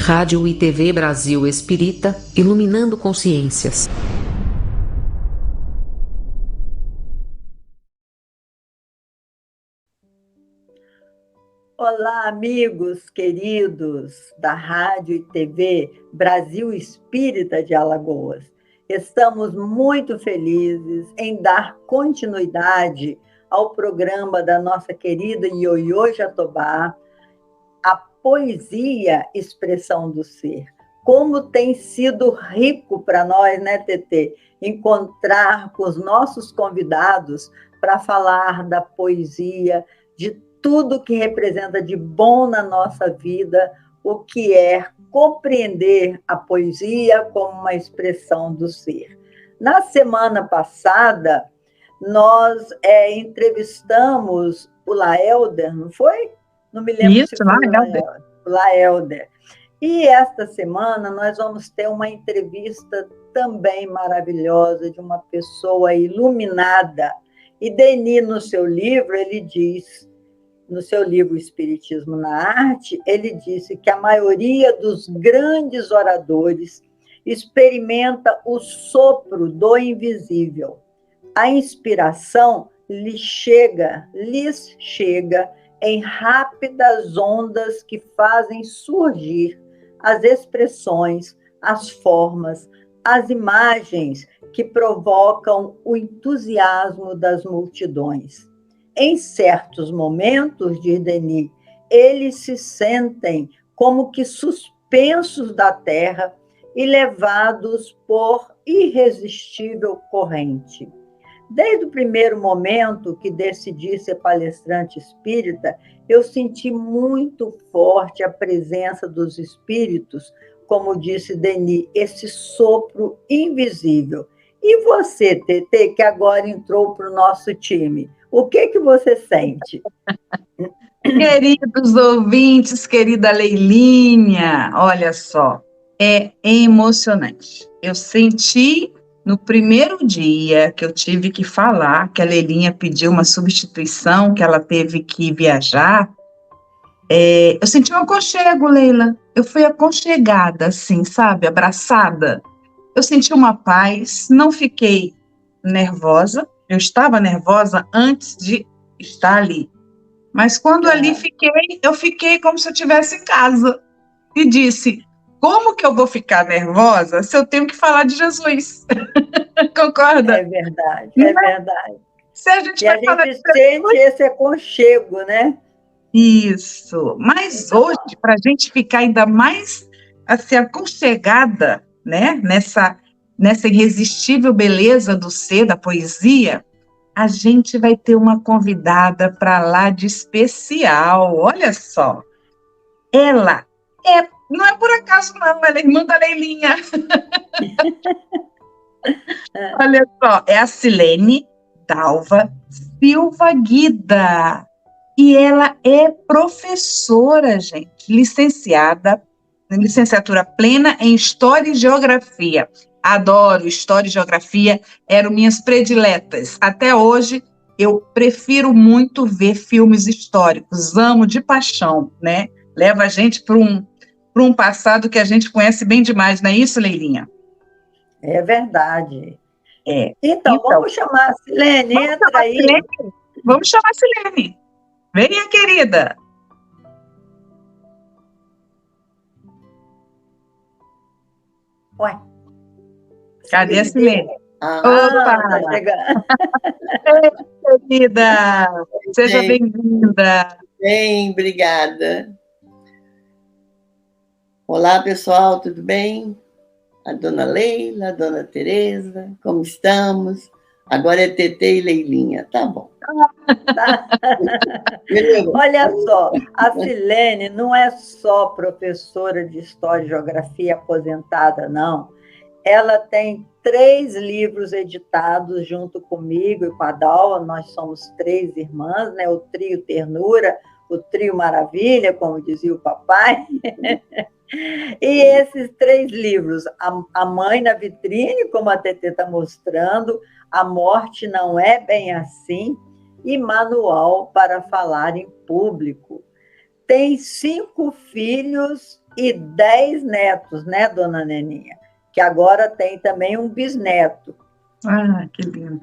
Rádio e TV Brasil Espírita, iluminando consciências. Olá, amigos queridos da Rádio e TV Brasil Espírita de Alagoas. Estamos muito felizes em dar continuidade ao programa da nossa querida Ioiô Jatobá, a poesia Expressão do Ser. Como tem sido rico para nós, né, Tetê, encontrar com os nossos convidados para falar da poesia, de tudo que representa de bom na nossa vida, o que é compreender a poesia como uma expressão do ser. Na semana passada, nós entrevistamos o Laelder, não foi? Não me lembro Isso, se foi o Laelder. E esta semana nós vamos ter uma entrevista também maravilhosa de uma pessoa iluminada. E Denis, no seu livro, ele diz, no seu livro Espiritismo na Arte, ele disse que a maioria dos grandes oradores experimenta o sopro do invisível. A inspiração lhes chega em rápidas ondas que fazem surgir as expressões, as formas, as imagens que provocam o entusiasmo das multidões. Em certos momentos, diz Denis, eles se sentem como que suspensos da terra e levados por irresistível corrente. Desde o primeiro momento que decidi ser palestrante espírita, eu senti muito forte a presença dos espíritos, como disse Denis, esse sopro invisível. E você, Tetê, que agora entrou para o nosso time, o que você sente? Queridos ouvintes, querida Leilinha, olha só, é emocionante. Eu senti no primeiro dia que eu tive que falar, que a Leilinha pediu uma substituição, que ela teve que viajar, eu senti um aconchego, Leila. Eu fui aconchegada, assim, sabe, abraçada. Eu senti uma paz, não fiquei nervosa. Eu estava nervosa antes de estar ali. Mas quando ali eu fiquei como se eu estivesse em casa. E disse, como que eu vou ficar nervosa se eu tenho que falar de Jesus? Concorda? É verdade, é verdade. Se a gente vai falar de sente esse aconchego, né? Isso. Mas hoje, para a gente ficar ainda mais assim, aconchegada, né? Nessa irresistível beleza do ser, da poesia, a gente vai ter uma convidada para lá de especial. Olha só. Ela não é por acaso, não, ela é irmã da Leilinha. Olha só, é a Silene Dalva Silva Guida. E ela é professora, gente, licenciatura plena em História e Geografia. Adoro História e Geografia, eram minhas prediletas. Até hoje, eu prefiro muito ver filmes históricos, amo de paixão, né? Leva a gente para um passado que a gente conhece bem demais, não é isso, Leilinha? É verdade. É. Então, vamos chamar a Silene, entra aí. Vamos chamar a Silene. Venha, querida. Ué. Cadê a Silene? Opa! Tá chegando. Ei, querida, seja bem-vinda. Bem, obrigada. Olá, pessoal, tudo bem? A dona Leila, a dona Tereza, como estamos? Agora é Tetê e Leilinha, tá bom. Olha só, a Silene não é só professora de História e Geografia aposentada, não. Ela tem 3 livros editados junto comigo e com a Dalva, nós somos 3 irmãs, né? O trio Ternura, o trio Maravilha, como dizia o papai. E esses 3 livros, A Mãe na Vitrine, como a Tetê está mostrando, A Morte Não É Bem Assim, e Manual para Falar em Público. tem 5 filhos e 10 netos, né, dona Neninha? Que agora tem também um bisneto. Ah, que lindo.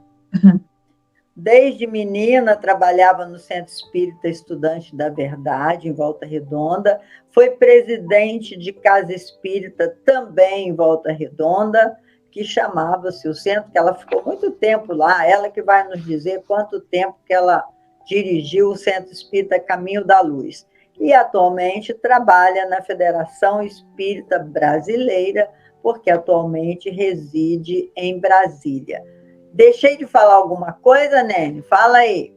Desde menina, trabalhava no Centro Espírita Estudante da Verdade, em Volta Redonda. Foi presidente de Casa Espírita, também em Volta Redonda, que chamava-se o Centro, que ela ficou muito tempo lá. Ela que vai nos dizer quanto tempo que ela dirigiu o Centro Espírita Caminho da Luz. E atualmente trabalha na Federação Espírita Brasileira, porque atualmente reside em Brasília. Deixei de falar alguma coisa, Nene? Fala aí.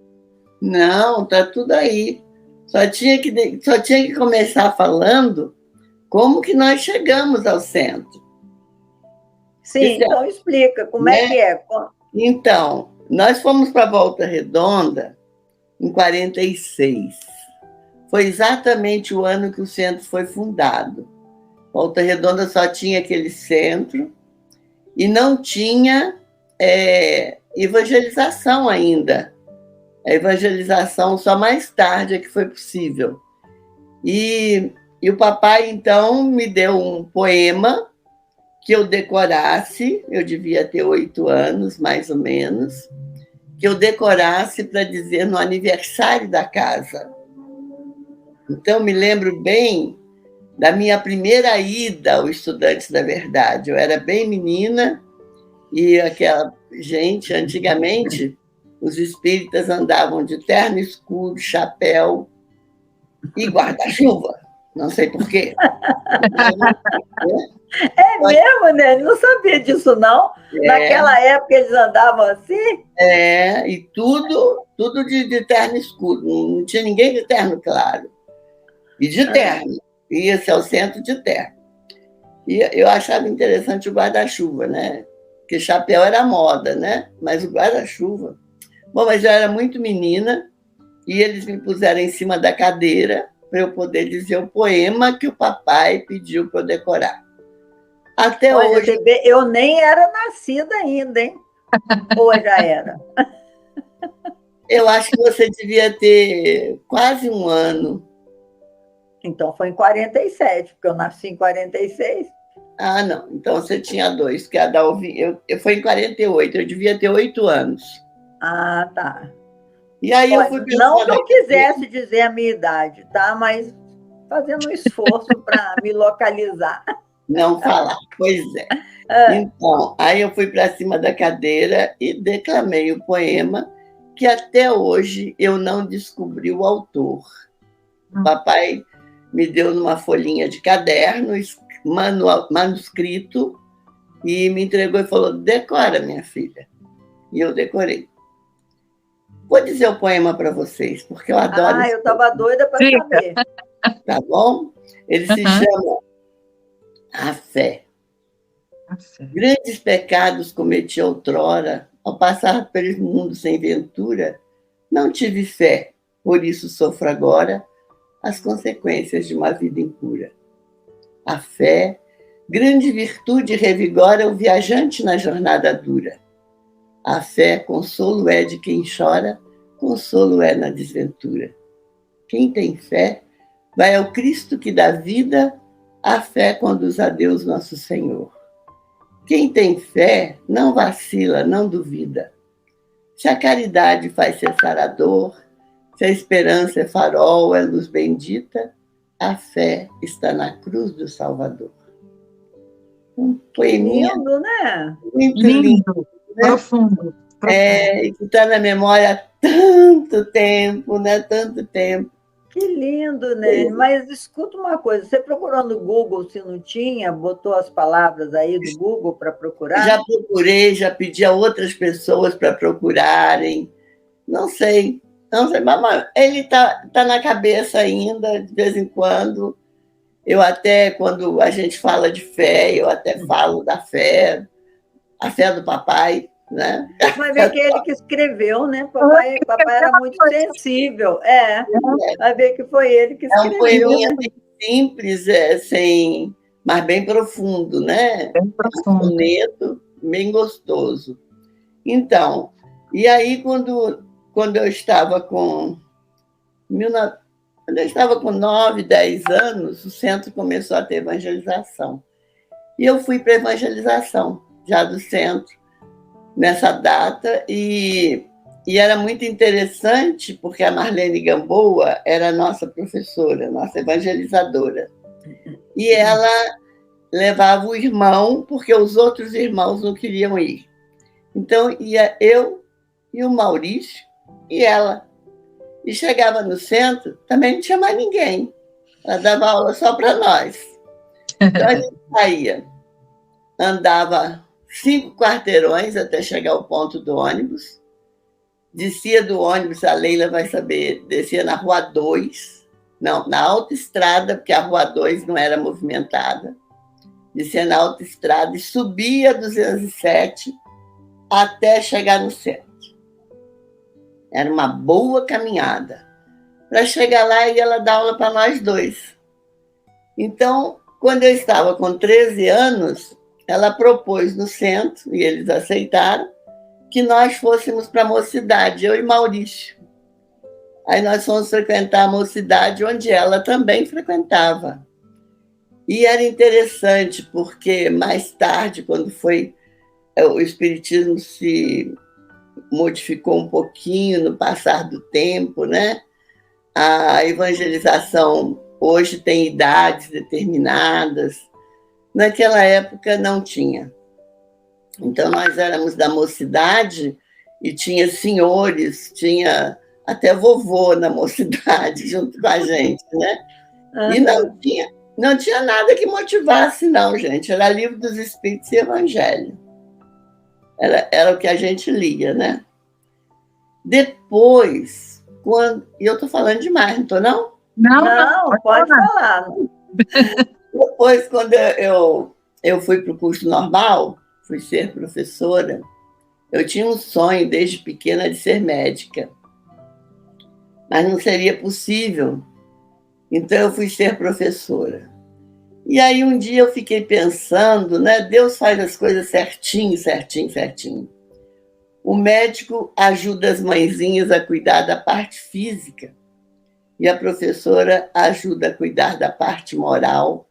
Não, tá tudo aí. Só tinha que começar falando como que nós chegamos ao centro. Sim, então explica como né? É que é. Então, nós fomos para Volta Redonda em 46. Foi exatamente o ano que o centro foi fundado. Volta Redonda só tinha aquele centro e não tinha evangelização ainda. A evangelização só mais tarde é que foi possível. E o papai, então, me deu um poema que eu decorasse, eu devia ter 8 anos, mais ou menos, que eu decorasse para dizer no aniversário da casa. Então, me lembro bem da minha primeira ida ao Estudantes da Verdade. Eu era bem menina e aquela gente, antigamente, os espíritas andavam de terno escuro, chapéu e guarda-chuva. Não sei por quê. É mesmo, né? Não sabia disso, não. Naquela época eles andavam assim? E tudo de terno escuro. Não tinha ninguém de terno claro. E de terno. Ia-se ao centro de terno. E eu achava interessante o guarda-chuva, né? Porque chapéu era moda, né? Mas o guarda-chuva... Bom, mas eu era muito menina e eles me puseram em cima da cadeira para eu poder dizer o poema que o papai pediu para eu decorar. Até Olha, hoje... você vê, eu nem era nascida ainda, hein? Ou já era? Eu acho que você devia ter quase 1 ano. Então foi em 47, porque eu nasci em 46. Ah, não. Então você tinha 2, porque a Dalvi... eu fui em 48, eu devia ter 8 anos. Ah, tá. E aí Olha, eu fui pensando... não que eu quisesse dizer a minha idade, tá? Mas fazendo um esforço para me localizar. Não falar, pois é. Então, aí eu fui para cima da cadeira e declamei o poema que até hoje eu não descobri o autor. O papai me deu numa folhinha de caderno, manuscrito, e me entregou e falou: decora, minha filha. E eu decorei. Vou dizer o poema para vocês, porque eu adoro. Eu estava doida para saber. Tá bom? Ele se chama A Fé. Grandes pecados cometi outrora, ao passar pelo mundo sem ventura, não tive fé, por isso sofro agora as consequências de uma vida impura. A fé, grande virtude, revigora o viajante na jornada dura. A fé, consolo é de quem chora, consolo é na desventura. Quem tem fé, vai ao Cristo que dá vida, a fé conduz a Deus nosso Senhor. Quem tem fé não vacila, não duvida. Se a caridade faz cessar a dor, se a esperança é farol, é luz bendita, a fé está na cruz do Salvador. Um poeminha lindo, né? Muito lindo, né? Profundo. E que está na memória há tanto tempo, né? Tanto tempo. Que lindo, né? Mas escuta uma coisa, você procurou no Google se não tinha, botou as palavras aí do Google para procurar? Já procurei, já pedi a outras pessoas para procurarem. Não sei, mas ele está na cabeça ainda, de vez em quando. Eu até, quando a gente fala de fé, eu até falo da fé, a fé do papai, né? Vai ver que ele que escreveu, né? Papai era muito sensível. Vai ver que foi ele que escreveu. É um poeminha simples, mas bem profundo, né? Bem profundo. Um soneto bem gostoso. Então, e aí quando eu estava com Quando eu estava com 9, 10 anos, o centro começou a ter evangelização. E eu fui para a evangelização, já do centro, nessa data, e era muito interessante, porque a Marlene Gamboa era a nossa professora, nossa evangelizadora. E ela levava o irmão, porque os outros irmãos não queriam ir. Então, ia eu e o Maurício e ela. E chegava no centro, também não tinha mais ninguém. Ela dava aula só para nós. Então, a gente saía, andava 5 quarteirões até chegar ao ponto do ônibus, descia do ônibus, a Leila vai saber, descia na Rua 2, não, na autoestrada, porque a Rua 2 não era movimentada, descia na autoestrada e subia a 207 até chegar no centro. Era uma boa caminhada. Para chegar lá, e ela dá aula para nós dois. Então, quando eu estava com 13 anos, ela propôs no centro, e eles aceitaram, que nós fôssemos para a Mocidade, eu e Maurício. Aí nós fomos frequentar a Mocidade, onde ela também frequentava. E era interessante, porque mais tarde, quando o Espiritismo se modificou um pouquinho no passar do tempo, né? A evangelização hoje tem idades determinadas. Naquela época não tinha. Então, nós éramos da Mocidade e tinha senhores, tinha até vovô na Mocidade junto com a gente, né? E não tinha nada que motivasse, não, gente. Era Livro dos Espíritos e Evangelho. Era o que a gente lia, né? Depois, e eu estou falando demais, não estou, não? Não, pode falar. Depois, quando eu fui para o curso normal, fui ser professora, eu tinha um sonho desde pequena de ser médica, mas não seria possível. Então, eu fui ser professora. E aí, um dia, eu fiquei pensando, né? Deus faz as coisas certinho, certinho, certinho. O médico ajuda as mãezinhas a cuidar da parte física e a professora ajuda a cuidar da parte moral,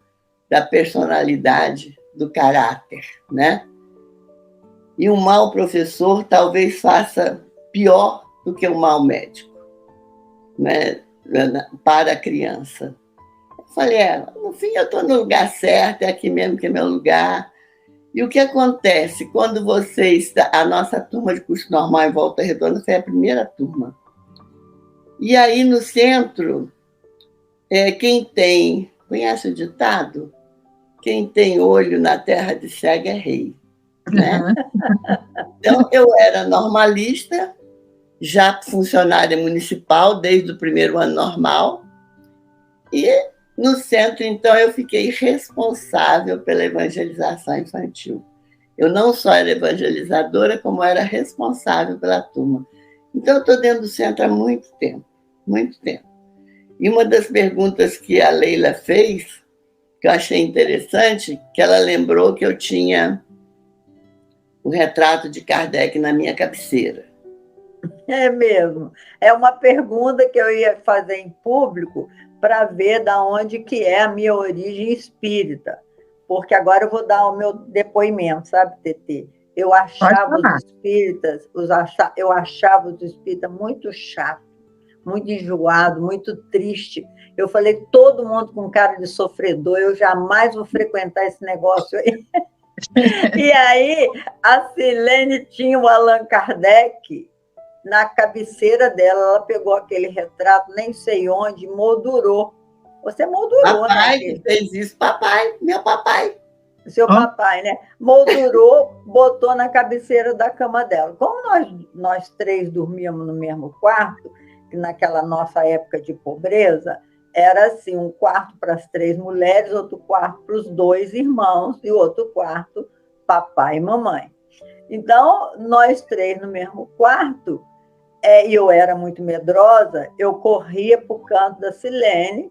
da personalidade, do caráter, né? E um mau professor talvez faça pior do que um mau médico, né? Para a criança. Eu falei, no fim eu estou no lugar certo, é aqui mesmo que é meu lugar. E o que acontece quando a nossa turma de curso normal em Volta Redonda foi a primeira turma. E aí no centro, conhece o ditado? Quem tem olho na terra de cego é rei, né? Então eu era normalista, já funcionária municipal desde o primeiro ano normal, e no centro, então, eu fiquei responsável pela evangelização infantil. Eu não só era evangelizadora, como era responsável pela turma. Então, eu estou dentro do centro há muito tempo, muito tempo. E uma das perguntas que a Leila fez, que eu achei interessante, que ela lembrou que eu tinha o retrato de Kardec na minha cabeceira. É mesmo. É uma pergunta que eu ia fazer em público para ver da onde que é a minha origem espírita. Porque agora eu vou dar o meu depoimento, sabe, Tetê? Eu achava os espíritas muito chato, muito enjoado, muito triste. Eu falei, todo mundo com cara de sofredor, eu jamais vou frequentar esse negócio aí. E aí, a Silene tinha o Allan Kardec na cabeceira dela, ela pegou aquele retrato, nem sei onde, moldurou. Você moldurou, papai, né? Que fez isso, papai, meu papai. Seu papai, né? Moldurou, botou na cabeceira da cama dela. Como nós três dormíamos no mesmo quarto, que naquela nossa época de pobreza, era assim, um quarto para as 3 mulheres, outro quarto para os 2 irmãos e outro quarto papai e mamãe. Então, nós 3 no mesmo quarto, e eu era muito medrosa, eu corria para o canto da Silene,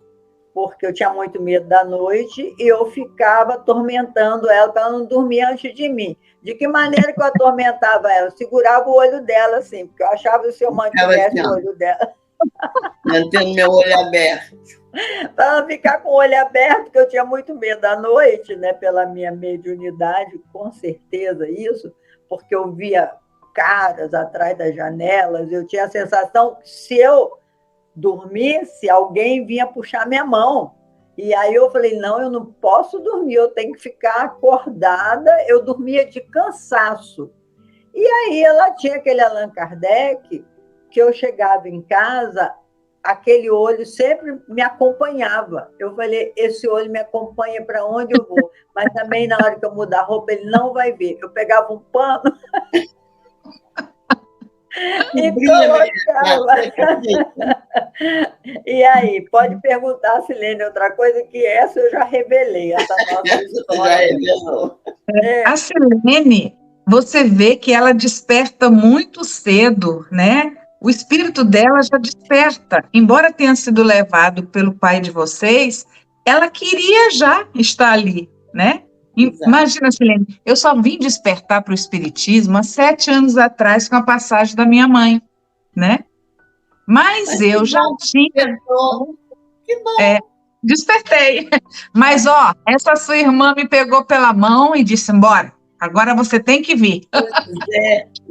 porque eu tinha muito medo da noite, e eu ficava atormentando ela para ela não dormir antes de mim. De que maneira que eu atormentava ela? Eu segurava o olho dela, assim, porque eu achava que se eu mantivesse o olho dela, Mantendo meu olho aberto. Para ela ficar com o olho aberto, que eu tinha muito medo à noite, né? Pela minha mediunidade, com certeza isso, porque eu via caras atrás das janelas, eu tinha a sensação que se eu dormisse, alguém vinha puxar minha mão. E aí eu falei, não, eu não posso dormir, eu tenho que ficar acordada. Eu dormia de cansaço. E aí ela tinha aquele Allan Kardec, que eu chegava em casa, aquele olho sempre me acompanhava. Eu falei, esse olho me acompanha para onde eu vou. Mas também na hora que eu mudar a roupa, ele não vai ver. Eu pegava um pano e colocava. E aí, pode perguntar, Silene, outra coisa, que essa eu já revelei, essa nossa história. A Silene, você vê que ela desperta muito cedo, né? O espírito dela já desperta. Embora tenha sido levado pelo pai de vocês, ela queria já estar ali, né? Exato. Imagina, Silene, eu só vim despertar para o espiritismo há 7 anos atrás com a passagem da minha mãe, né? Mas eu já tinha... Que bom! Despertei. Mas, ó, essa sua irmã me pegou pela mão e disse, embora, agora você tem que vir.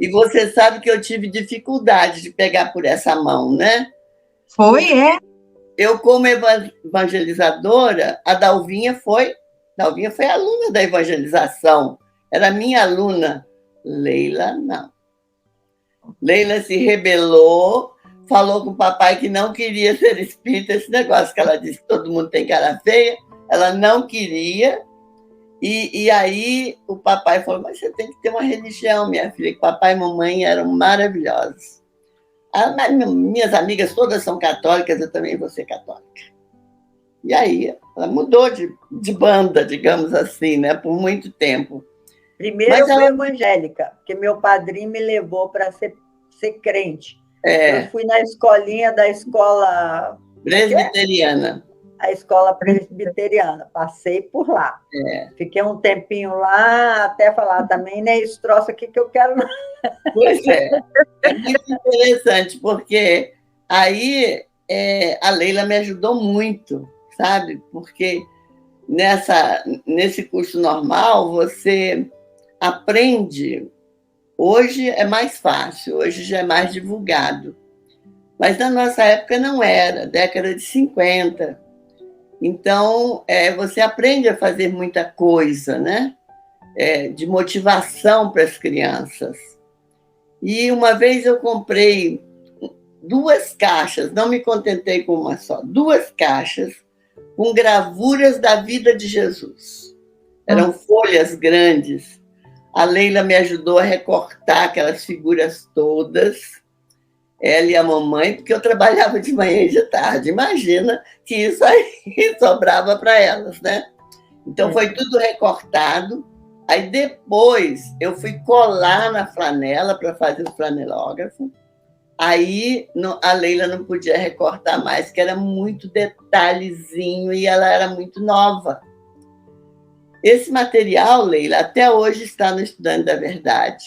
E você sabe que eu tive dificuldade de pegar por essa mão, né? Foi. Eu, como evangelizadora, a Dalvinha foi aluna da evangelização. Era minha aluna. Leila, não. Leila se rebelou, falou com o papai que não queria ser espírita, esse negócio que ela disse que todo mundo tem cara feia, ela não queria. E aí o papai falou, mas você tem que ter uma religião, minha filha, que papai e mamãe eram maravilhosos. Minhas amigas todas são católicas, eu também vou ser católica. E aí ela mudou de banda, digamos assim, né, por muito tempo. Primeiro eu fui evangélica, porque meu padrinho me levou para ser crente. Eu fui na escolinha da escola... Presbiteriana. A escola presbiteriana, passei por lá. Fiquei um tempinho lá, até falar também, né, esse troço aqui que eu quero... Pois é muito interessante, porque aí a Leila me ajudou muito, sabe? Porque nesse curso normal, você aprende... Hoje é mais fácil, hoje já é mais divulgado. Mas na nossa época não era, década de 50. Então, você aprende a fazer muita coisa, né? De motivação para as crianças. E uma vez eu comprei 2 caixas, não me contentei com uma só, 2 caixas com gravuras da vida de Jesus. Eram folhas grandes. A Leila me ajudou a recortar aquelas figuras todas, ela e a mamãe, porque eu trabalhava de manhã e de tarde. Imagina que isso aí sobrava para elas, né? Então, foi tudo recortado. Aí, depois, eu fui colar na flanela para fazer o flanelógrafo. Aí, a Leila não podia recortar mais, porque era muito detalhezinho e ela era muito nova. Esse material, Leila, até hoje está no Estudante da Verdade.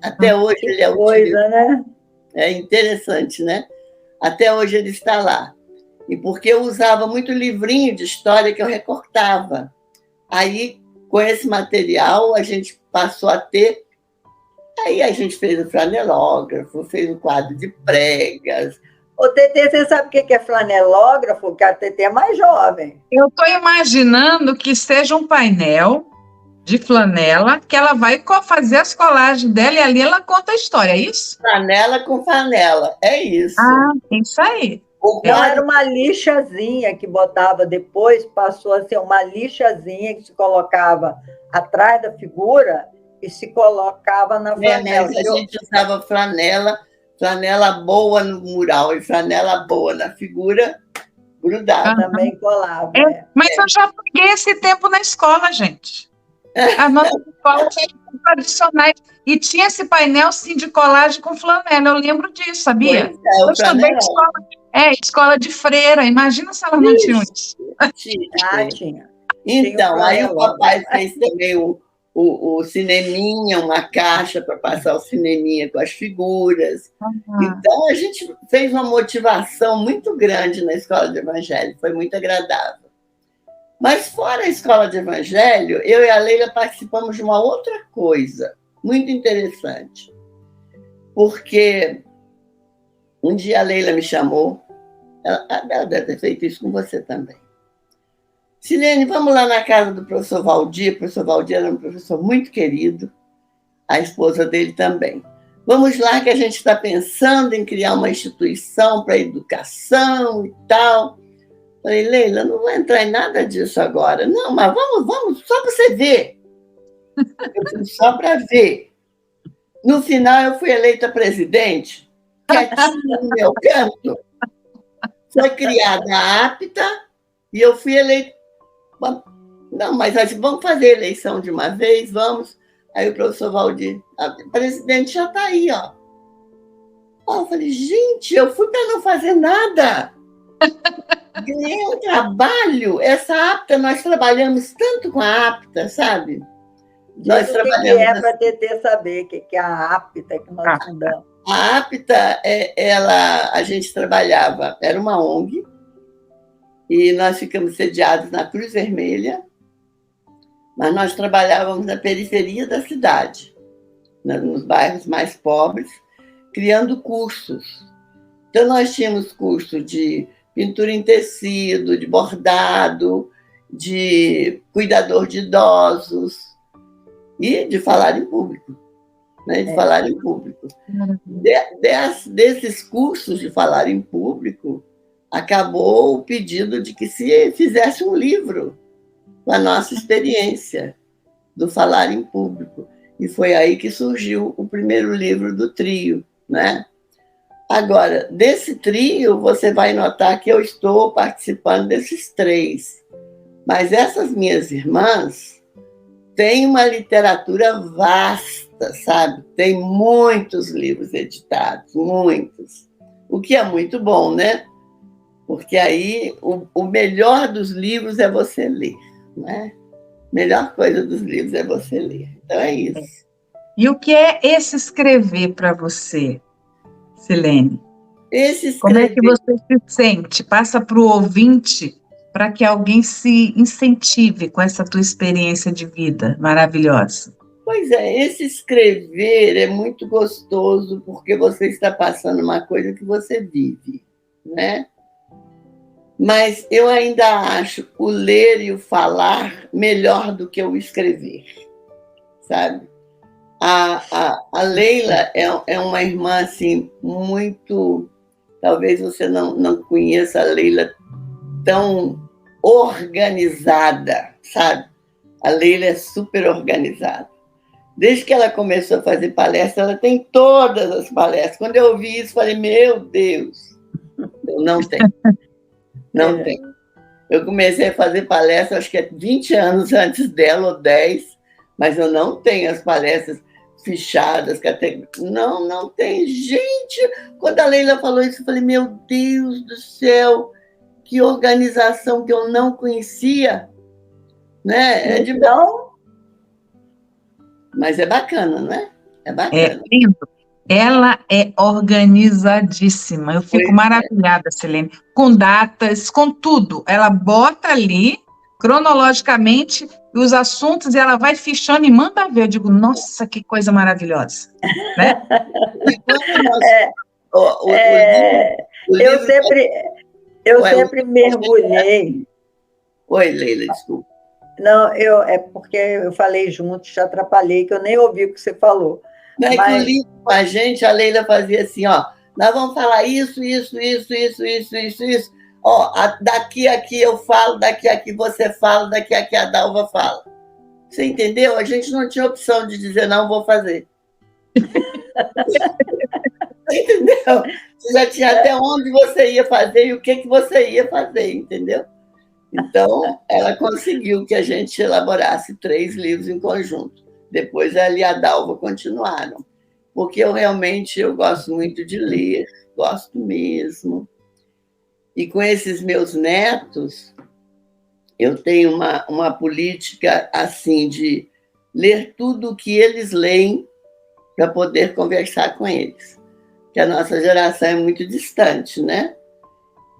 Até hoje ele é utilizado. Né? É interessante, né? Até hoje ele está lá. E porque eu usava muito livrinho de história que eu recortava. Aí, com esse material, a gente passou a ter... Aí a gente fez o flanelógrafo, fez o quadro de pregas. Ô, Tetê, você sabe o que é flanelógrafo? Que a Tetê é mais jovem. Eu estou imaginando que seja um painel de flanela, que ela vai fazer as colagens dela e ali ela conta a história, é isso? Flanela com flanela, é isso. Ah, isso aí. Não, era uma lixazinha que botava depois, passou a ser uma lixazinha que se colocava atrás da figura e se colocava na flanela. Mas a gente usava flanela boa no mural e flanela boa na figura, grudava. Também colava. Mas eu já peguei esse tempo na escola, gente. As nossas escolas eram tradicionais. E tinha esse painel, sim, de colagem com flanela. Eu lembro disso, sabia? Eu estudei em escola, escola de freira. Imagina se elas não tinham isso. Tinha. Então, aí o papai fez também o cineminha, uma caixa para passar o cineminha com as figuras. Então, a gente fez uma motivação muito grande na escola de evangelho, foi muito agradável. Mas, fora a escola de evangelho, eu e a Leila participamos de uma outra coisa muito interessante. Porque um dia a Leila me chamou, ela deve ter feito isso com você também. Silene, vamos lá na casa do professor Valdir. O professor Valdir era um professor muito querido, a esposa dele também. Vamos lá que a gente está pensando em criar uma instituição para educação e tal. Falei, Leila, não vou entrar em nada disso agora. Não, mas vamos, só para você ver. Eu fui só para ver. No final, eu fui eleita presidente, quietinha no meu canto. Foi criada a APTA e eu fui eleita. Não, mas vamos fazer a eleição de uma vez, vamos. Aí o professor Valdir, o presidente já está aí, ó. Eu falei, gente, eu fui para não fazer nada. Ganhei um trabalho. Essa APTA, nós trabalhamos tanto com a APTA, sabe? Nós trabalhamos. O que é para TT saber o que é a APTA que nós fundamos? A APTA, a gente trabalhava, era uma ONG, e nós ficamos sediados na Cruz Vermelha, mas nós trabalhávamos na periferia da cidade, nos bairros mais pobres, criando cursos. Então, nós tínhamos curso de pintura em tecido, de bordado, de cuidador de idosos e de falar em público. Né, de falar em público. Desses cursos de falar em público, acabou o pedido de que se fizesse um livro com a nossa experiência do falar em público. E foi aí que surgiu o primeiro livro do trio. Né? Agora, desse trio, você vai notar que eu estou participando desses 3. Mas essas minhas irmãs têm uma literatura vasta, sabe? Tem muitos livros editados, muitos. O que é muito bom, né? Porque aí o melhor dos livros é você ler, né? A melhor coisa dos livros é você ler. Então é isso. E o que é esse escrever para você, Silene? Como é que você se sente? Passa para o ouvinte para que alguém se incentive com essa tua experiência de vida maravilhosa. Pois é, esse escrever é muito gostoso porque você está passando uma coisa que você vive, né? Mas eu ainda acho o ler e o falar melhor do que o escrever, sabe? A Leila é uma irmã assim, muito... Talvez você não conheça a Leila tão organizada, sabe? A Leila é super organizada. Desde que ela começou a fazer palestra, ela tem todas as palestras. Quando eu ouvi isso, falei, meu Deus, eu não tenho. Não tenho. Eu comecei a fazer palestra, acho que é 20 anos antes dela, ou 10, mas eu não tenho as palestras fichadas, não tem. Gente, quando a Leila falou isso, eu falei, meu Deus do céu, que organização que eu não conhecia, né? Então... Mas é bacana, não é? É bacana. É lindo. Ela é organizadíssima. Eu fico maravilhada, Silene, com datas, com tudo. Ela bota ali, cronologicamente, os assuntos, e ela vai fichando e manda ver. Eu digo, nossa, que coisa maravilhosa. Né? Eu sempre mergulhei. Oi, Leila, desculpa. Não, é porque eu falei junto, te atrapalhei, que eu nem ouvi o que você falou. Não é que o livro com a gente, a Leila fazia assim, ó, nós vamos falar isso. Ó, daqui aqui eu falo, daqui aqui você fala, daqui aqui a Dalva fala. Você entendeu? A gente não tinha opção de dizer não, vou fazer. Entendeu? Você já tinha até onde você ia fazer e o que você ia fazer, entendeu? Então, ela conseguiu que a gente elaborasse 3 livros em conjunto. Depois ela e a Dalva continuaram. Porque eu gosto muito de ler, gosto mesmo. E com esses meus netos, eu tenho uma política assim de ler tudo o que eles leem para poder conversar com eles. Que a nossa geração é muito distante, né?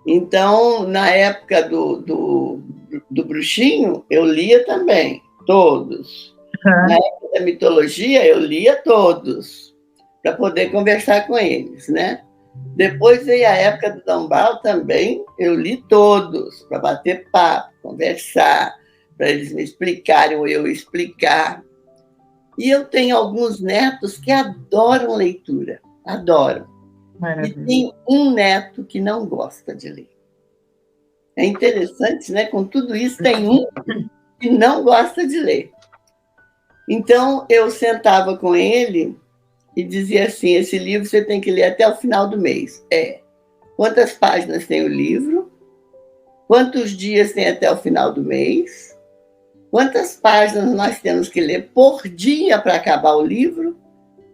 Então, na época do Bruxinho, eu lia também, todos. Na época da mitologia, eu lia todos, para poder conversar com eles, né? Depois veio a época do Dan Brown também, eu li todos, para bater papo, conversar, para eles me explicarem ou eu explicar. E eu tenho alguns netos que adoram leitura, adoram. Maravilha. E tem um neto que não gosta de ler. É interessante, né? Com tudo isso, tem um que não gosta de ler. Então, eu sentava com ele e dizia assim, esse livro você tem que ler até o final do mês. Quantas páginas tem o livro? Quantos dias tem até o final do mês? Quantas páginas nós temos que ler por dia para acabar o livro?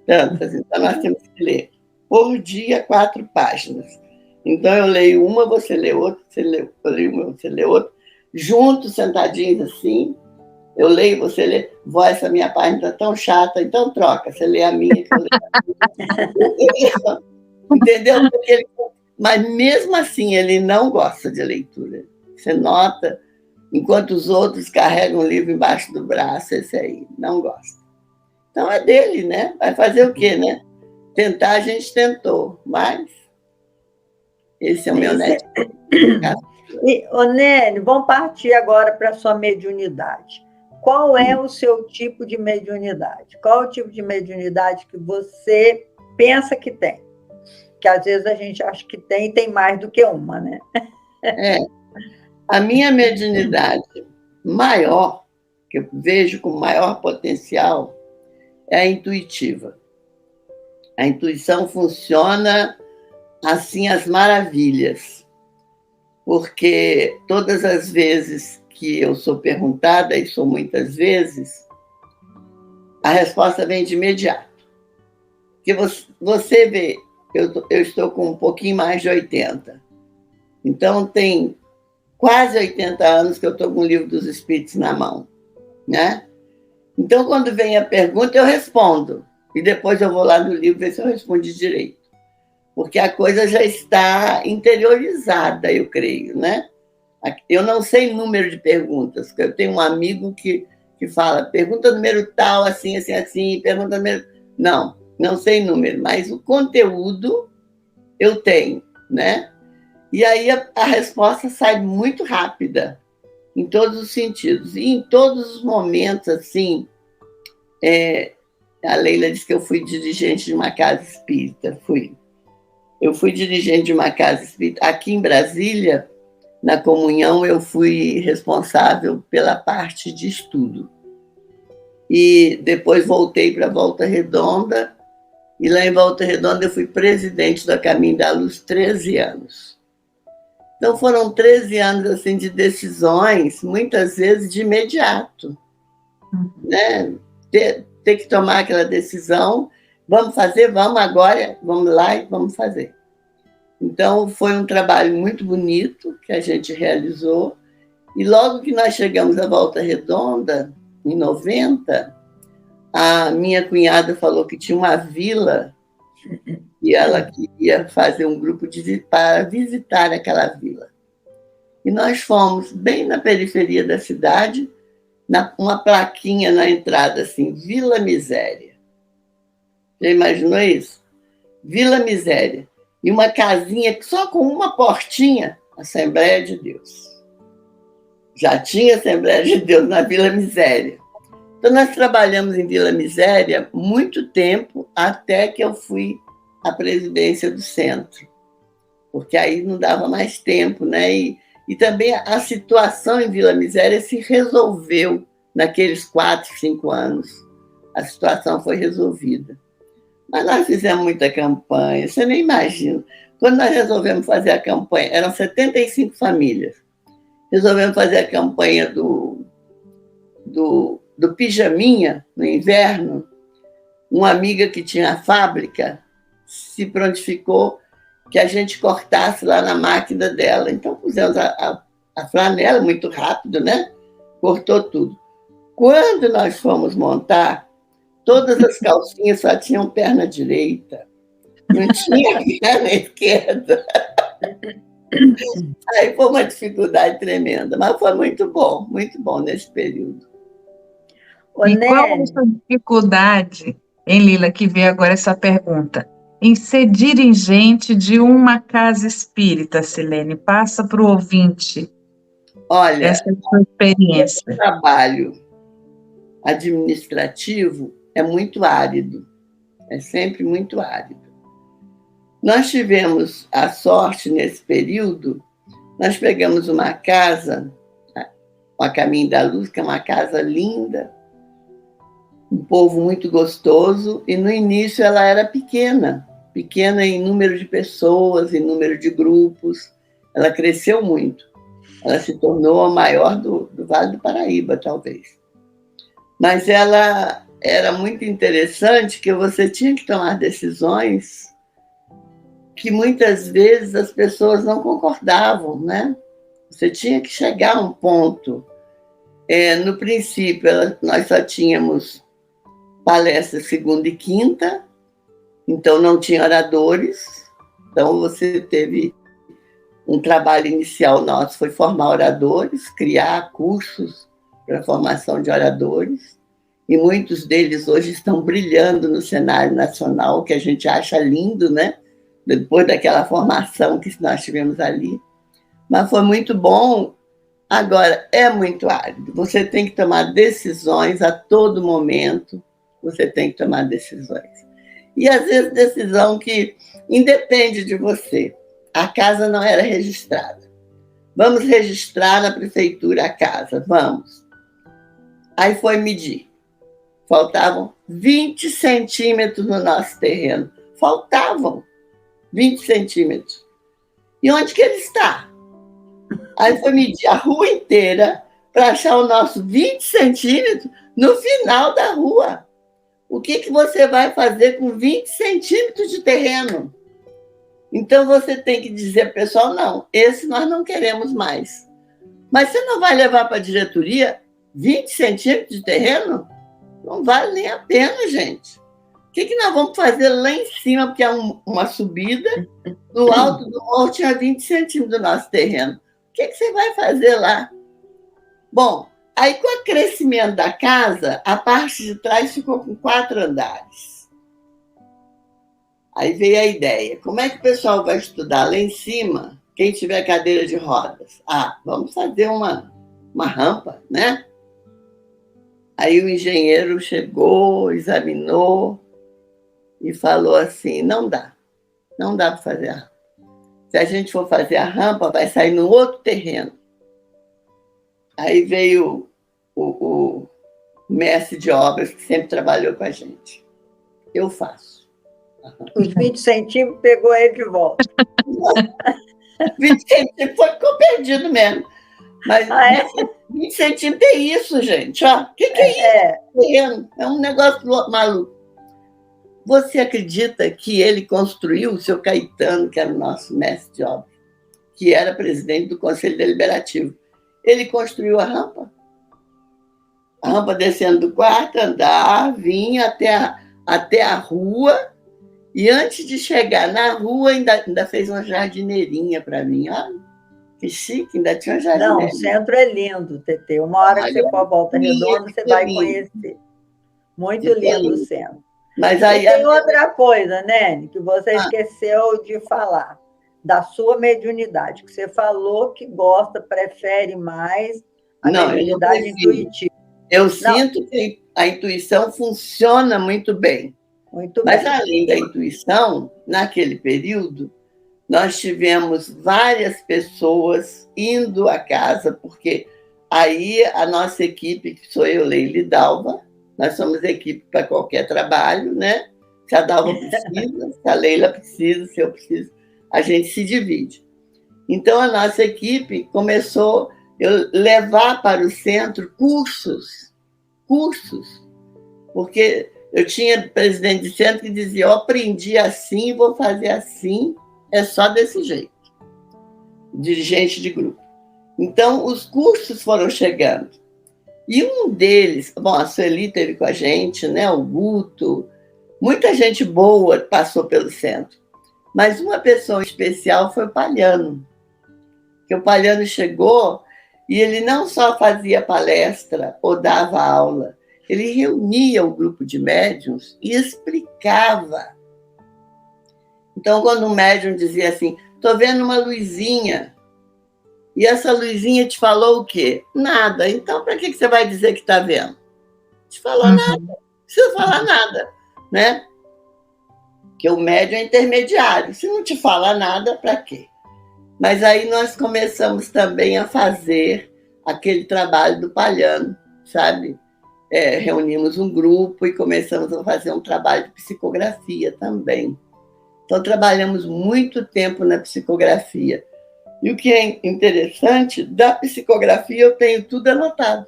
Tantas. Então, nós temos que ler por dia 4 páginas. Então, eu leio uma, você lê outra, eu leio uma, você lê outra, juntos, sentadinhos assim, eu leio, você lê, essa minha página está tão chata, então troca, você lê a minha, que eu leio a minha. Entendeu? Mas, mesmo assim, ele não gosta de leitura. Você nota, enquanto os outros carregam o livro embaixo do braço, esse aí não gosta. Então, é dele, né? Vai fazer o quê, né? Tentar, a gente tentou, mas esse é o meu neto. E, Nene, vamos partir agora para a sua mediunidade. Qual é o seu tipo de mediunidade? Qual é o tipo de mediunidade que você pensa que tem? Que às vezes a gente acha que tem e tem mais do que uma, né? A minha mediunidade maior, que eu vejo com maior potencial, é a intuitiva. A intuição funciona assim às maravilhas, porque todas as vezes que eu sou perguntada, e sou muitas vezes, a resposta vem de imediato. Porque você vê, eu estou com um pouquinho mais de 80. Então, tem quase 80 anos que eu estou com o Livro dos Espíritos na mão, né? Então, quando vem a pergunta, eu respondo. E depois eu vou lá no livro ver se eu respondi direito. Porque a coisa já está interiorizada, eu creio, né? Eu não sei número de perguntas, porque eu tenho um amigo que fala, pergunta número tal, assim, assim, assim, pergunta número... Não sei número, mas o conteúdo eu tenho, né? E aí a resposta sai muito rápida, em todos os sentidos. E em todos os momentos, assim, a Leila disse que eu fui dirigente de uma casa espírita. Eu fui dirigente de uma casa espírita. Aqui em Brasília, na Comunhão, eu fui responsável pela parte de estudo. E depois voltei para Volta Redonda, e lá em Volta Redonda eu fui presidente da Caminho da Luz 13 anos. Então foram 13 anos assim, de decisões, muitas vezes de imediato. Né? Ter que tomar aquela decisão, vamos fazer, vamos agora, vamos lá e vamos fazer. Então, foi um trabalho muito bonito que a gente realizou. E logo que nós chegamos à Volta Redonda, em 90, a minha cunhada falou que tinha uma vila e ela queria fazer um grupo para visitar aquela vila. E nós fomos bem na periferia da cidade, uma plaquinha na entrada, assim, Vila Miséria. Já imaginou isso? Vila Miséria. E uma casinha só com uma portinha, Assembleia de Deus. Já tinha Assembleia de Deus na Vila Miséria. Então, nós trabalhamos em Vila Miséria muito tempo, até que eu fui à presidência do centro. Porque aí não dava mais tempo, né? E também a situação em Vila Miséria se resolveu naqueles 4, 5 anos. A situação foi resolvida. Mas nós fizemos muita campanha, você nem imagina. Quando nós resolvemos fazer a campanha, eram 75 famílias. Resolvemos fazer a campanha do pijaminha no inverno. Uma amiga que tinha a fábrica se prontificou que a gente cortasse lá na máquina dela. Então, pusemos a flanela muito rápido, né? Cortou tudo. Quando nós fomos montar, todas as calcinhas só tinham perna direita, não tinha perna esquerda. Aí foi uma dificuldade tremenda, mas foi muito bom nesse período. E qual é essa dificuldade, hein, Lila, que veio agora essa pergunta, em ser dirigente de uma casa espírita, Silene? Passa para o ouvinte. Olha, essa é a sua experiência. O trabalho administrativo é muito árido, é sempre muito árido. Nós tivemos a sorte nesse período, nós pegamos uma casa, a Caminho da Luz, que é uma casa linda, um povo muito gostoso, e no início ela era pequena em número de pessoas, em número de grupos, ela cresceu muito, ela se tornou a maior do Vale do Paraíba, talvez. Mas ela era muito interessante, que você tinha que tomar decisões que muitas vezes as pessoas não concordavam, né? Você tinha que chegar a um ponto. No princípio, nós só tínhamos palestras segunda e quinta, então não tinha oradores. Então, você teve um trabalho inicial nosso, foi formar oradores, criar cursos para a formação de oradores, e muitos deles hoje estão brilhando no cenário nacional, que a gente acha lindo, né? Depois daquela formação que nós tivemos ali. Mas foi muito bom. Agora, é muito árido. Você tem que tomar decisões a todo momento. Você tem que tomar decisões. E, às vezes, decisão que independe de você. A casa não era registrada. Vamos registrar na prefeitura a casa. Vamos. Aí foi medir. Faltavam 20 centímetros no nosso terreno. Faltavam 20 centímetros. E onde que ele está? Aí foi medir a rua inteira para achar o nosso 20 centímetros no final da rua. O que você vai fazer com 20 centímetros de terreno? Então você tem que dizer, pessoal, não, esse nós não queremos mais. Mas você não vai levar para a diretoria 20 centímetros de terreno? Não vale nem a pena, gente. O que nós vamos fazer lá em cima, porque é uma subida, no alto do morro tinha 20 centímetros do nosso terreno. O que você vai fazer lá? Bom, aí com o crescimento da casa, a parte de trás ficou com 4 andares. Aí veio a ideia, como é que o pessoal vai estudar lá em cima, quem tiver cadeira de rodas? Vamos fazer uma rampa, né? Aí o engenheiro chegou, examinou e falou assim, não dá para fazer a rampa. Se a gente for fazer a rampa, vai sair no outro terreno. Aí veio o mestre de obras, que sempre trabalhou com a gente. Eu faço. Os 20 centímetros pegou ele de volta. 20 centímetros ficou perdido mesmo. Mas 20 centímetros é isso, gente. O que é isso? É um negócio maluco. Você acredita que ele construiu o seu Caetano, que era o nosso mestre de obra, que era presidente do Conselho Deliberativo? Ele construiu a rampa. A rampa descendo do 4º andar, vinha até a rua, e antes de chegar na rua, ainda fez uma jardineirinha para mim. Olha, que chique, ainda tinha uma jardineirinha. Não, o centro é lindo, Tetê. Uma hora que você for a Volta Redonda, você vai conhecer. Muito lindo o centro. Mas aí, e tem outra coisa, né, que você esqueceu de falar, da sua mediunidade, que você falou que gosta, prefere mais a mediunidade intuitiva. Eu sinto que a intuição funciona muito bem. Mas, além da intuição, naquele período, nós tivemos várias pessoas indo à casa, porque aí a nossa equipe, que sou eu, Leila e Dalva, nós somos equipe para qualquer trabalho, né? Se a Dalva precisa, se a Leila precisa, se eu preciso, a gente se divide. Então, a nossa equipe começou a levar para o centro cursos, porque eu tinha presidente de centro que dizia, eu aprendi assim, vou fazer assim, é só desse jeito. Dirigente de grupo. Então, os cursos foram chegando. E um deles, bom, a Sueli esteve com a gente, né? O Guto, muita gente boa passou pelo centro. Mas uma pessoa especial foi o Palhano. Que o Palhano chegou e ele não só fazia palestra ou dava aula, ele reunia o grupo de médiuns e explicava. Então, quando um médium dizia assim, estou vendo uma luzinha, e essa luzinha te falou o quê? Nada. Então, para que você vai dizer que está vendo? Te falou nada. Não precisa falar nada, né? Porque o médium é intermediário. Se não te fala nada, para quê? Mas aí nós começamos também a fazer aquele trabalho do Palhano, sabe? Reunimos um grupo e começamos a fazer um trabalho de psicografia também. Então, trabalhamos muito tempo na psicografia. E o que é interessante, da psicografia eu tenho tudo anotado.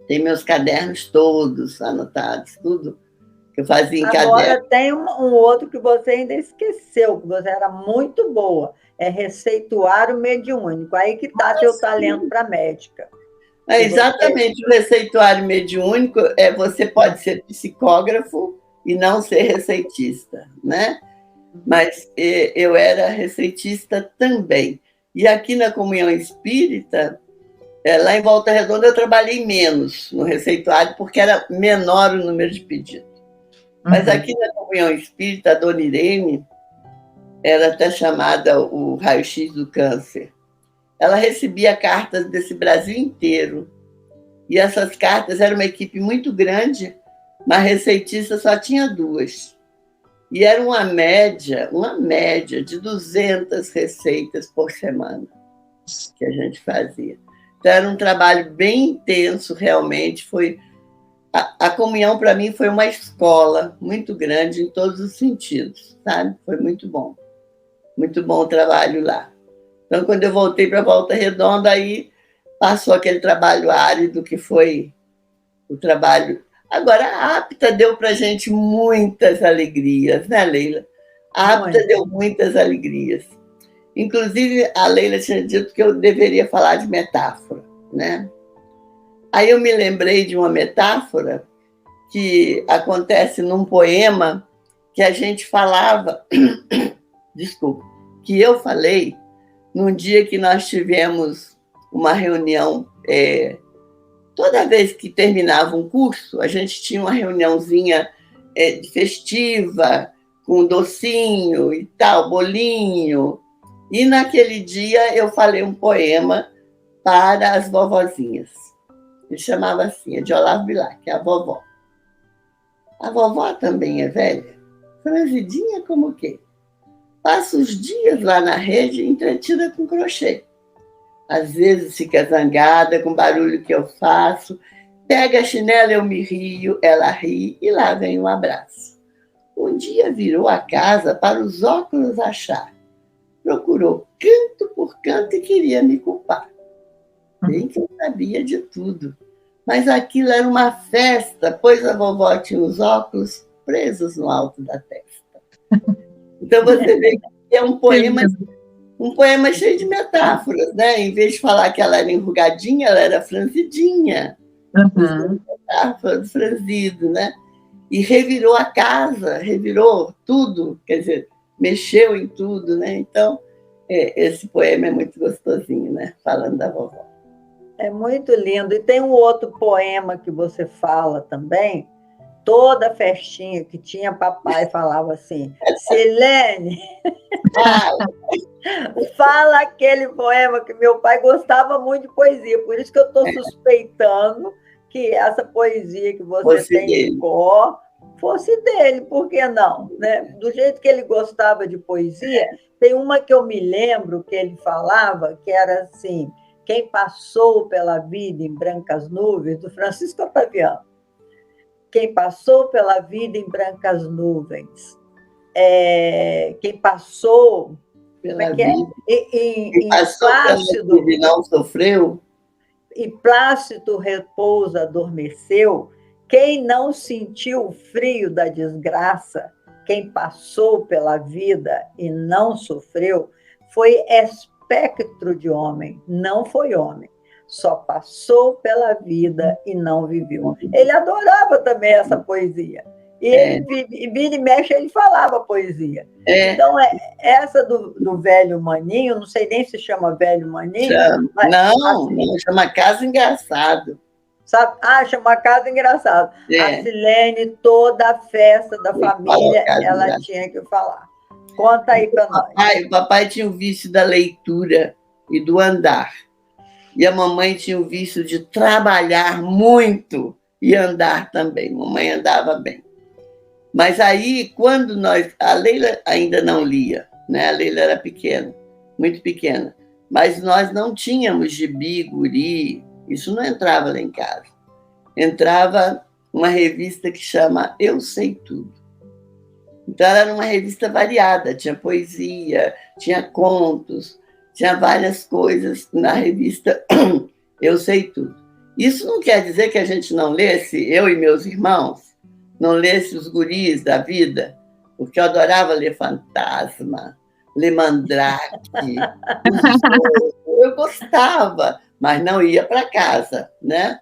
Tem meus cadernos todos anotados, tudo que eu fazia em caderno. Agora tem um outro que você ainda esqueceu, que você era muito boa, é receituário mediúnico. Aí que está seu talento para médica. Exatamente, o receituário mediúnico você pode ser psicógrafo e não ser receitista, né? Mas eu era receitista também. E aqui na Comunhão Espírita, lá em Volta Redonda, eu trabalhei menos no receituário, porque era menor o número de pedidos. Mas aqui na Comunhão Espírita, a Dona Irene, era até chamada o raio-x do câncer. Ela recebia cartas desse Brasil inteiro. E essas cartas eram uma equipe muito grande, mas receitista só tinha 2. E era uma média de 200 receitas por semana que a gente fazia. Então, era um trabalho bem intenso, realmente. A comunhão, para mim, foi uma escola muito grande em todos os sentidos, sabe? Foi muito bom o trabalho lá. Então, quando eu voltei para Volta Redonda, aí passou aquele trabalho árido que foi o trabalho. Agora, a APTA deu para a gente muitas alegrias, né, Leila? A APTA deu muitas alegrias. Inclusive, a Leila tinha dito que eu deveria falar de metáfora, né? Aí eu me lembrei de uma metáfora que acontece num poema que a gente falava, desculpa, que eu falei num dia que nós tivemos uma reunião. Toda vez que terminava um curso, a gente tinha uma reuniãozinha festiva, com docinho e tal, bolinho. E naquele dia eu falei um poema para as vovozinhas. Ele chamava assim, é de Olavo Bilac, que é a vovó. A vovó também é velha, franzidinha como o quê? Passa os dias lá na rede entretida com crochê. Às vezes fica zangada com o barulho que eu faço, pega a chinela, eu me rio, ela ri e lá vem um abraço. Um dia virou a casa para os óculos achar. Procurou canto por canto e queria me culpar. Bem que eu sabia de tudo. Mas aquilo era uma festa, pois a vovó tinha os óculos presos no alto da testa. Então você vê que é um poema cheio de metáforas, né? Em vez de falar que ela era enrugadinha, ela era franzidinha. Metáforas, franzido, né? E revirou a casa, revirou tudo, quer dizer, mexeu em tudo, né? Então, esse poema é muito gostosinho, né? Falando da vovó. É muito lindo. E tem um outro poema que você fala também. Toda festinha que tinha, papai falava assim, Silene, fala aquele poema que meu pai gostava muito de poesia, por isso que eu estou suspeitando que essa poesia que você tem de cor fosse dele, por que não? Né? Do jeito que ele gostava de poesia, tem uma que eu me lembro que ele falava, que era assim, quem passou pela vida em brancas nuvens, do Francisco Otaviano. Quem passou pela vida em brancas nuvens. Quem passou pela vida. Em plácido e não sofreu. E plácido repouso adormeceu. Quem não sentiu o frio da desgraça, quem passou pela vida e não sofreu, foi espectro de homem, não foi homem. só passou pela vida e não viveu. Ele adorava também essa poesia. E ele, vira e mexe, ele falava poesia. Então, essa do Velho Maninho, não sei nem se chama Velho Maninho. Mas, não, chama Caso Engraçado. Sabe? Chama Caso Engraçado. A Silene, toda a festa da família, ela tinha que falar. Conta aí para nós. O papai tinha o vício da leitura e do andar. E a mamãe tinha o vício de trabalhar muito e andar também. Mamãe andava bem. Mas aí, quando a Leila ainda não lia, né? A Leila era pequena, muito pequena, mas nós não tínhamos gibi, guri, isso não entrava lá em casa. Entrava uma revista que chama Eu Sei Tudo. Então, ela era uma revista variada, tinha poesia, tinha contos, tinha várias coisas na revista Eu Sei Tudo. Isso não quer dizer que a gente não lesse, eu e meus irmãos, não lesse os guris da vida, porque eu adorava ler Fantasma, ler Mandrake. Eu gostava, mas não ia para casa, né?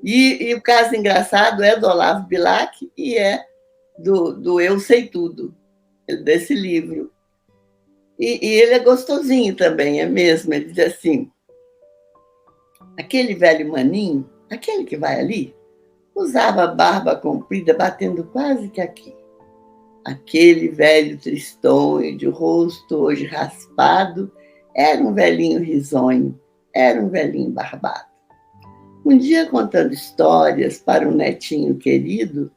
E o caso engraçado é do Olavo Bilac e é do Eu Sei Tudo, desse livro. E ele é gostosinho também, é mesmo. Ele diz assim, aquele velho maninho, aquele que vai ali, usava barba comprida, batendo quase que aqui. Aquele velho tristonho, de rosto hoje raspado, era um velhinho risonho, era um velhinho barbado. Um dia, contando histórias para um netinho querido,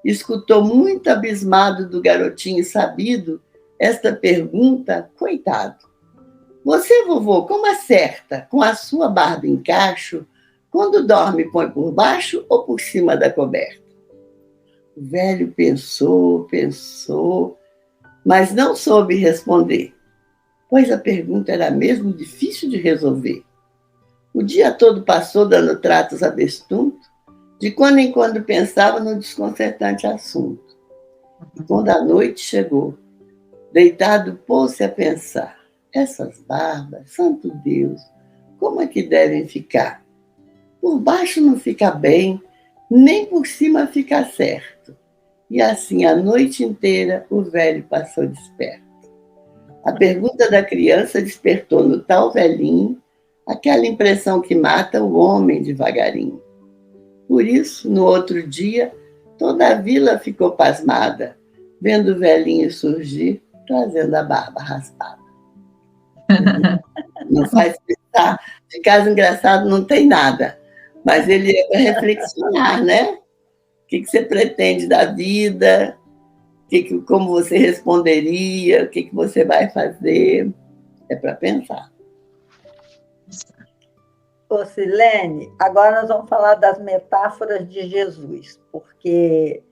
escutou muito abismado do garotinho sabido esta pergunta, coitado. Você, vovô, como acerta com a sua barba em cacho, quando dorme, põe por baixo ou por cima da coberta? O velho pensou, mas não soube responder, pois a pergunta era mesmo difícil de resolver. O dia todo passou dando tratos a bestunto, de quando em quando pensava no desconcertante assunto. E quando a noite chegou, deitado pôs-se a pensar, essas barbas, santo Deus, como é que devem ficar? Por baixo não fica bem, nem por cima fica certo. E assim, a noite inteira, o velho passou desperto. A pergunta da criança despertou no tal velhinho aquela impressão que mata o homem devagarinho. Por isso, no outro dia, toda a vila ficou pasmada, vendo o velhinho surgir, trazendo a barba raspada. Não faz pensar. De caso engraçado não tem nada. Mas ele é para reflexionar, né? O que você pretende da vida? Como você responderia? O que você vai fazer? É para pensar. Ô, Silene, agora nós vamos falar das metáforas de Jesus, porque...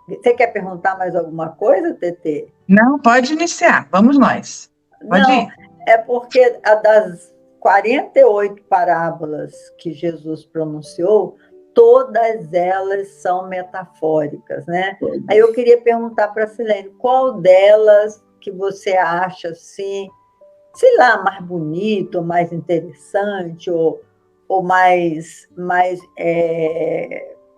Você quer perguntar mais alguma coisa, Tetê? Não, pode iniciar. Vamos nós. Pode ir. É porque das 48 parábolas que Jesus pronunciou, todas elas são metafóricas, né? Aí eu queria perguntar para a Silene, qual delas que você acha, assim, sei lá, mais bonito, ou mais interessante, ou mais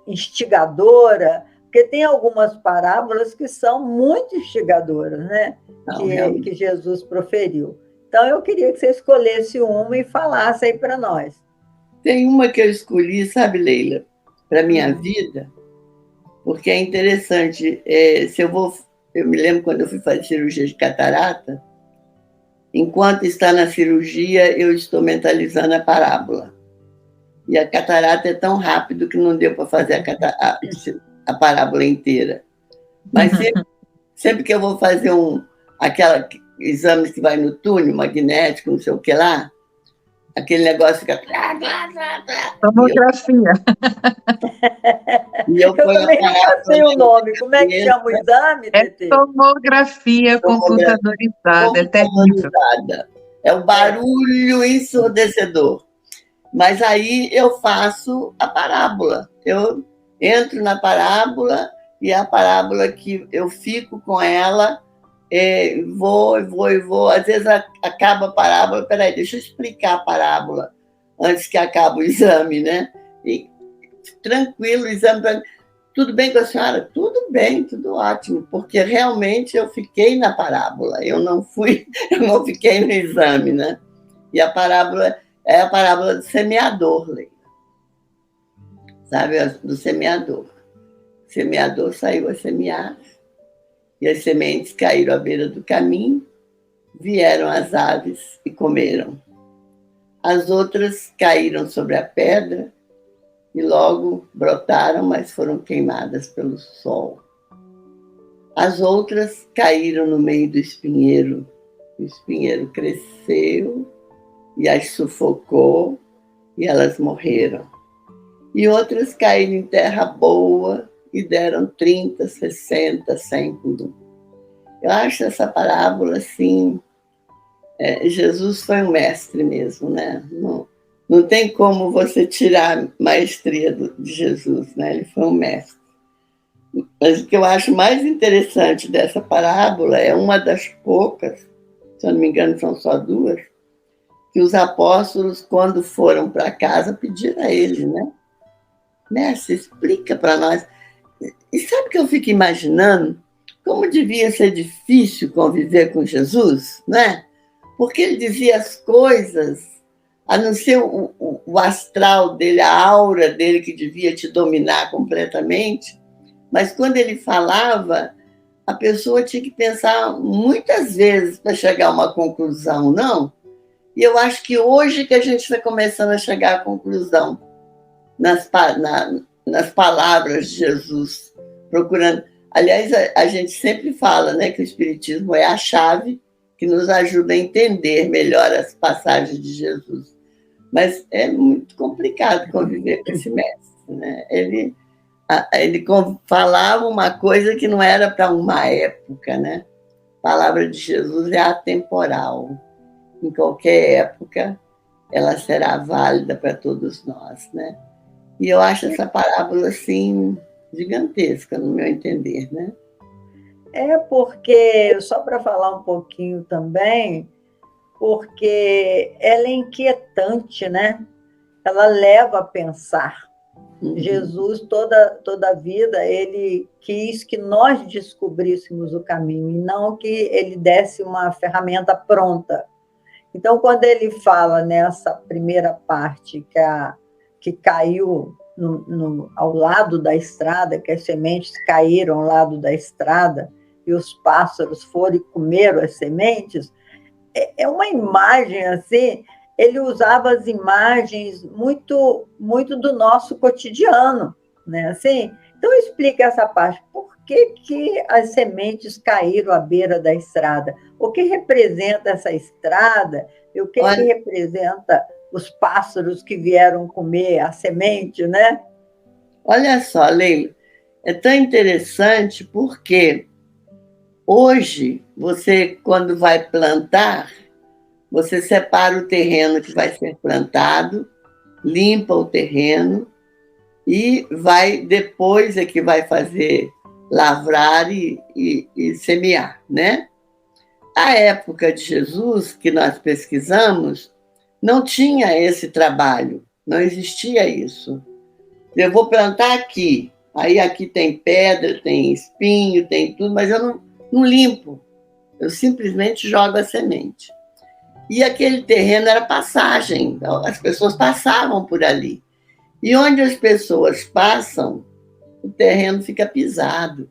instigadora? Porque tem algumas parábolas que são muito instigadoras, né? Que Jesus proferiu. Então, eu queria que você escolhesse uma e falasse aí para nós. Tem uma que eu escolhi, sabe, Leila, para a minha vida, porque é interessante. Eu me lembro quando eu fui fazer cirurgia de catarata, enquanto está na cirurgia, eu estou mentalizando a parábola. E a catarata é tão rápido que não deu para fazer a parábola inteira. Mas sempre que eu vou fazer aquela exame que vai no túnel magnético, não sei o que lá, aquele negócio fica... Tomografia. Eu também não sei o nome. Como é que chama o exame, Tetê? É tomografia computadorizada. É terrível. É um barulho ensurdecedor. Mas aí eu faço a parábola. Eu entro na parábola e a parábola que eu fico com ela, vou. Às vezes acaba a parábola. Peraí, deixa eu explicar a parábola antes que acabe o exame, né? E tranquilo, o exame... Tudo bem com a senhora? Tudo bem, tudo ótimo, porque realmente eu fiquei na parábola, eu não fiquei no exame, né? E a parábola é a parábola do semeador, Leila. Sabe, do semeador. O semeador saiu a semear, e as sementes caíram à beira do caminho, vieram as aves e comeram. As outras caíram sobre a pedra, e logo brotaram, mas foram queimadas pelo sol. As outras caíram no meio do espinheiro. O espinheiro cresceu e as sufocou e elas morreram. E outras caíram em terra boa e deram 30, 60, 100 por um. Eu acho essa parábola, assim, Jesus foi um mestre mesmo, né? Não tem como você tirar a maestria de Jesus, né? Ele foi um mestre. Mas o que eu acho mais interessante dessa parábola é uma das poucas, se eu não me engano são só duas, que os apóstolos, quando foram para casa, pediram a ele, né? Mestre, explica para nós. E sabe o que eu fico imaginando? Como devia ser difícil conviver com Jesus, né? Porque ele dizia as coisas, a não ser o astral dele, a aura dele que devia te dominar completamente, mas quando ele falava, a pessoa tinha que pensar muitas vezes para chegar a uma conclusão, não? E eu acho que hoje que a gente está começando a chegar à conclusão nas palavras de Jesus, procurando. Aliás, a gente sempre fala, né, que o Espiritismo é a chave que nos ajuda a entender melhor as passagens de Jesus. Mas é muito complicado conviver com esse mestre, né? Ele falava uma coisa que não era para uma época, né? A palavra de Jesus é atemporal. Em qualquer época, ela será válida para todos nós, né? E eu acho essa parábola, assim, gigantesca, no meu entender, né? Porque, só para falar um pouquinho também, porque ela é inquietante, né? Ela leva a pensar. Uhum. Jesus, toda a vida, ele quis que nós descobríssemos o caminho, e não que ele desse uma ferramenta pronta. Então, quando ele fala nessa primeira parte que caiu ao lado da estrada, que as sementes caíram ao lado da estrada, e os pássaros foram e comeram as sementes, é uma imagem assim, ele usava as imagens muito, muito do nosso cotidiano, né? Assim, então explica essa parte, por que as sementes caíram à beira da estrada? O que representa essa estrada e o que representa os pássaros que vieram comer a semente, né? Olha só, Leila, é tão interessante porque hoje, você, quando vai plantar, você separa o terreno que vai ser plantado, limpa o terreno e depois é que vai fazer lavrar e semear, né? A época de Jesus, que nós pesquisamos, não tinha esse trabalho, não existia isso. Eu vou plantar aqui, aí aqui tem pedra, tem espinho, tem tudo, mas eu não limpo, eu simplesmente jogo a semente. E aquele terreno era passagem, as pessoas passavam por ali. E onde as pessoas passam, o terreno fica pisado.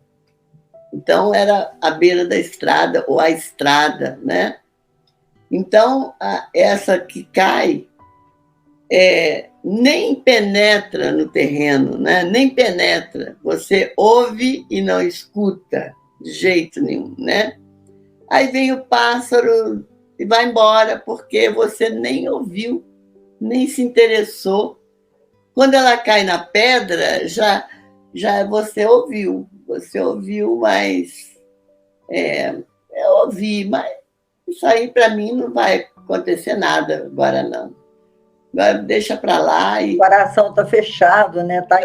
Então, era à beira da estrada, ou a estrada, né? Então, essa que cai nem penetra no terreno, né? Nem penetra. Você ouve e não escuta de jeito nenhum, né? Aí vem o pássaro e vai embora, porque você nem ouviu, nem se interessou. Quando ela cai na pedra, já você ouviu, mas eu ouvi, mas isso aí para mim não vai acontecer nada agora não. Agora deixa para lá. O coração está fechado, né? Está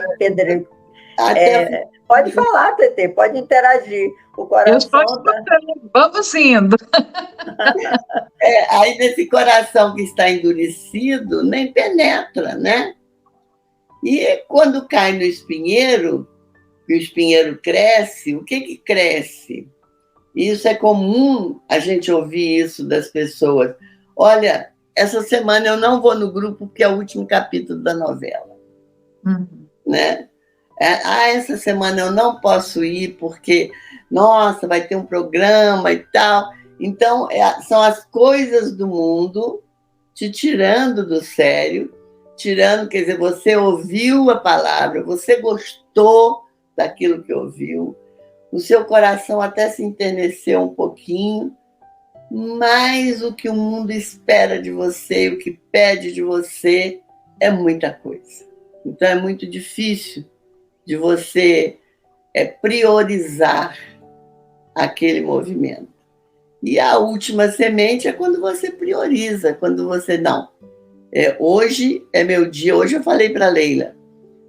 Pode falar, Tetê, pode interagir. O coração eu estou escutando, vamos indo. Aí nesse coração que está endurecido, nem penetra, né? E quando cai no espinheiro, que o espinheiro cresce, o que cresce? Isso é comum a gente ouvir isso das pessoas. Olha, essa semana eu não vou no grupo porque é o último capítulo da novela. Né? Essa semana eu não posso ir porque, nossa, vai ter um programa e tal. Então, são as coisas do mundo te tirando do sério, tirando, quer dizer, você ouviu a palavra, você gostou daquilo que ouviu, o seu coração até se enterneceu um pouquinho, mas o que o mundo espera de você, o que pede de você, é muita coisa. Então, é muito difícil de você priorizar aquele movimento. E a última semente é quando você prioriza, quando você, não, hoje é meu dia, hoje eu falei para a Leila,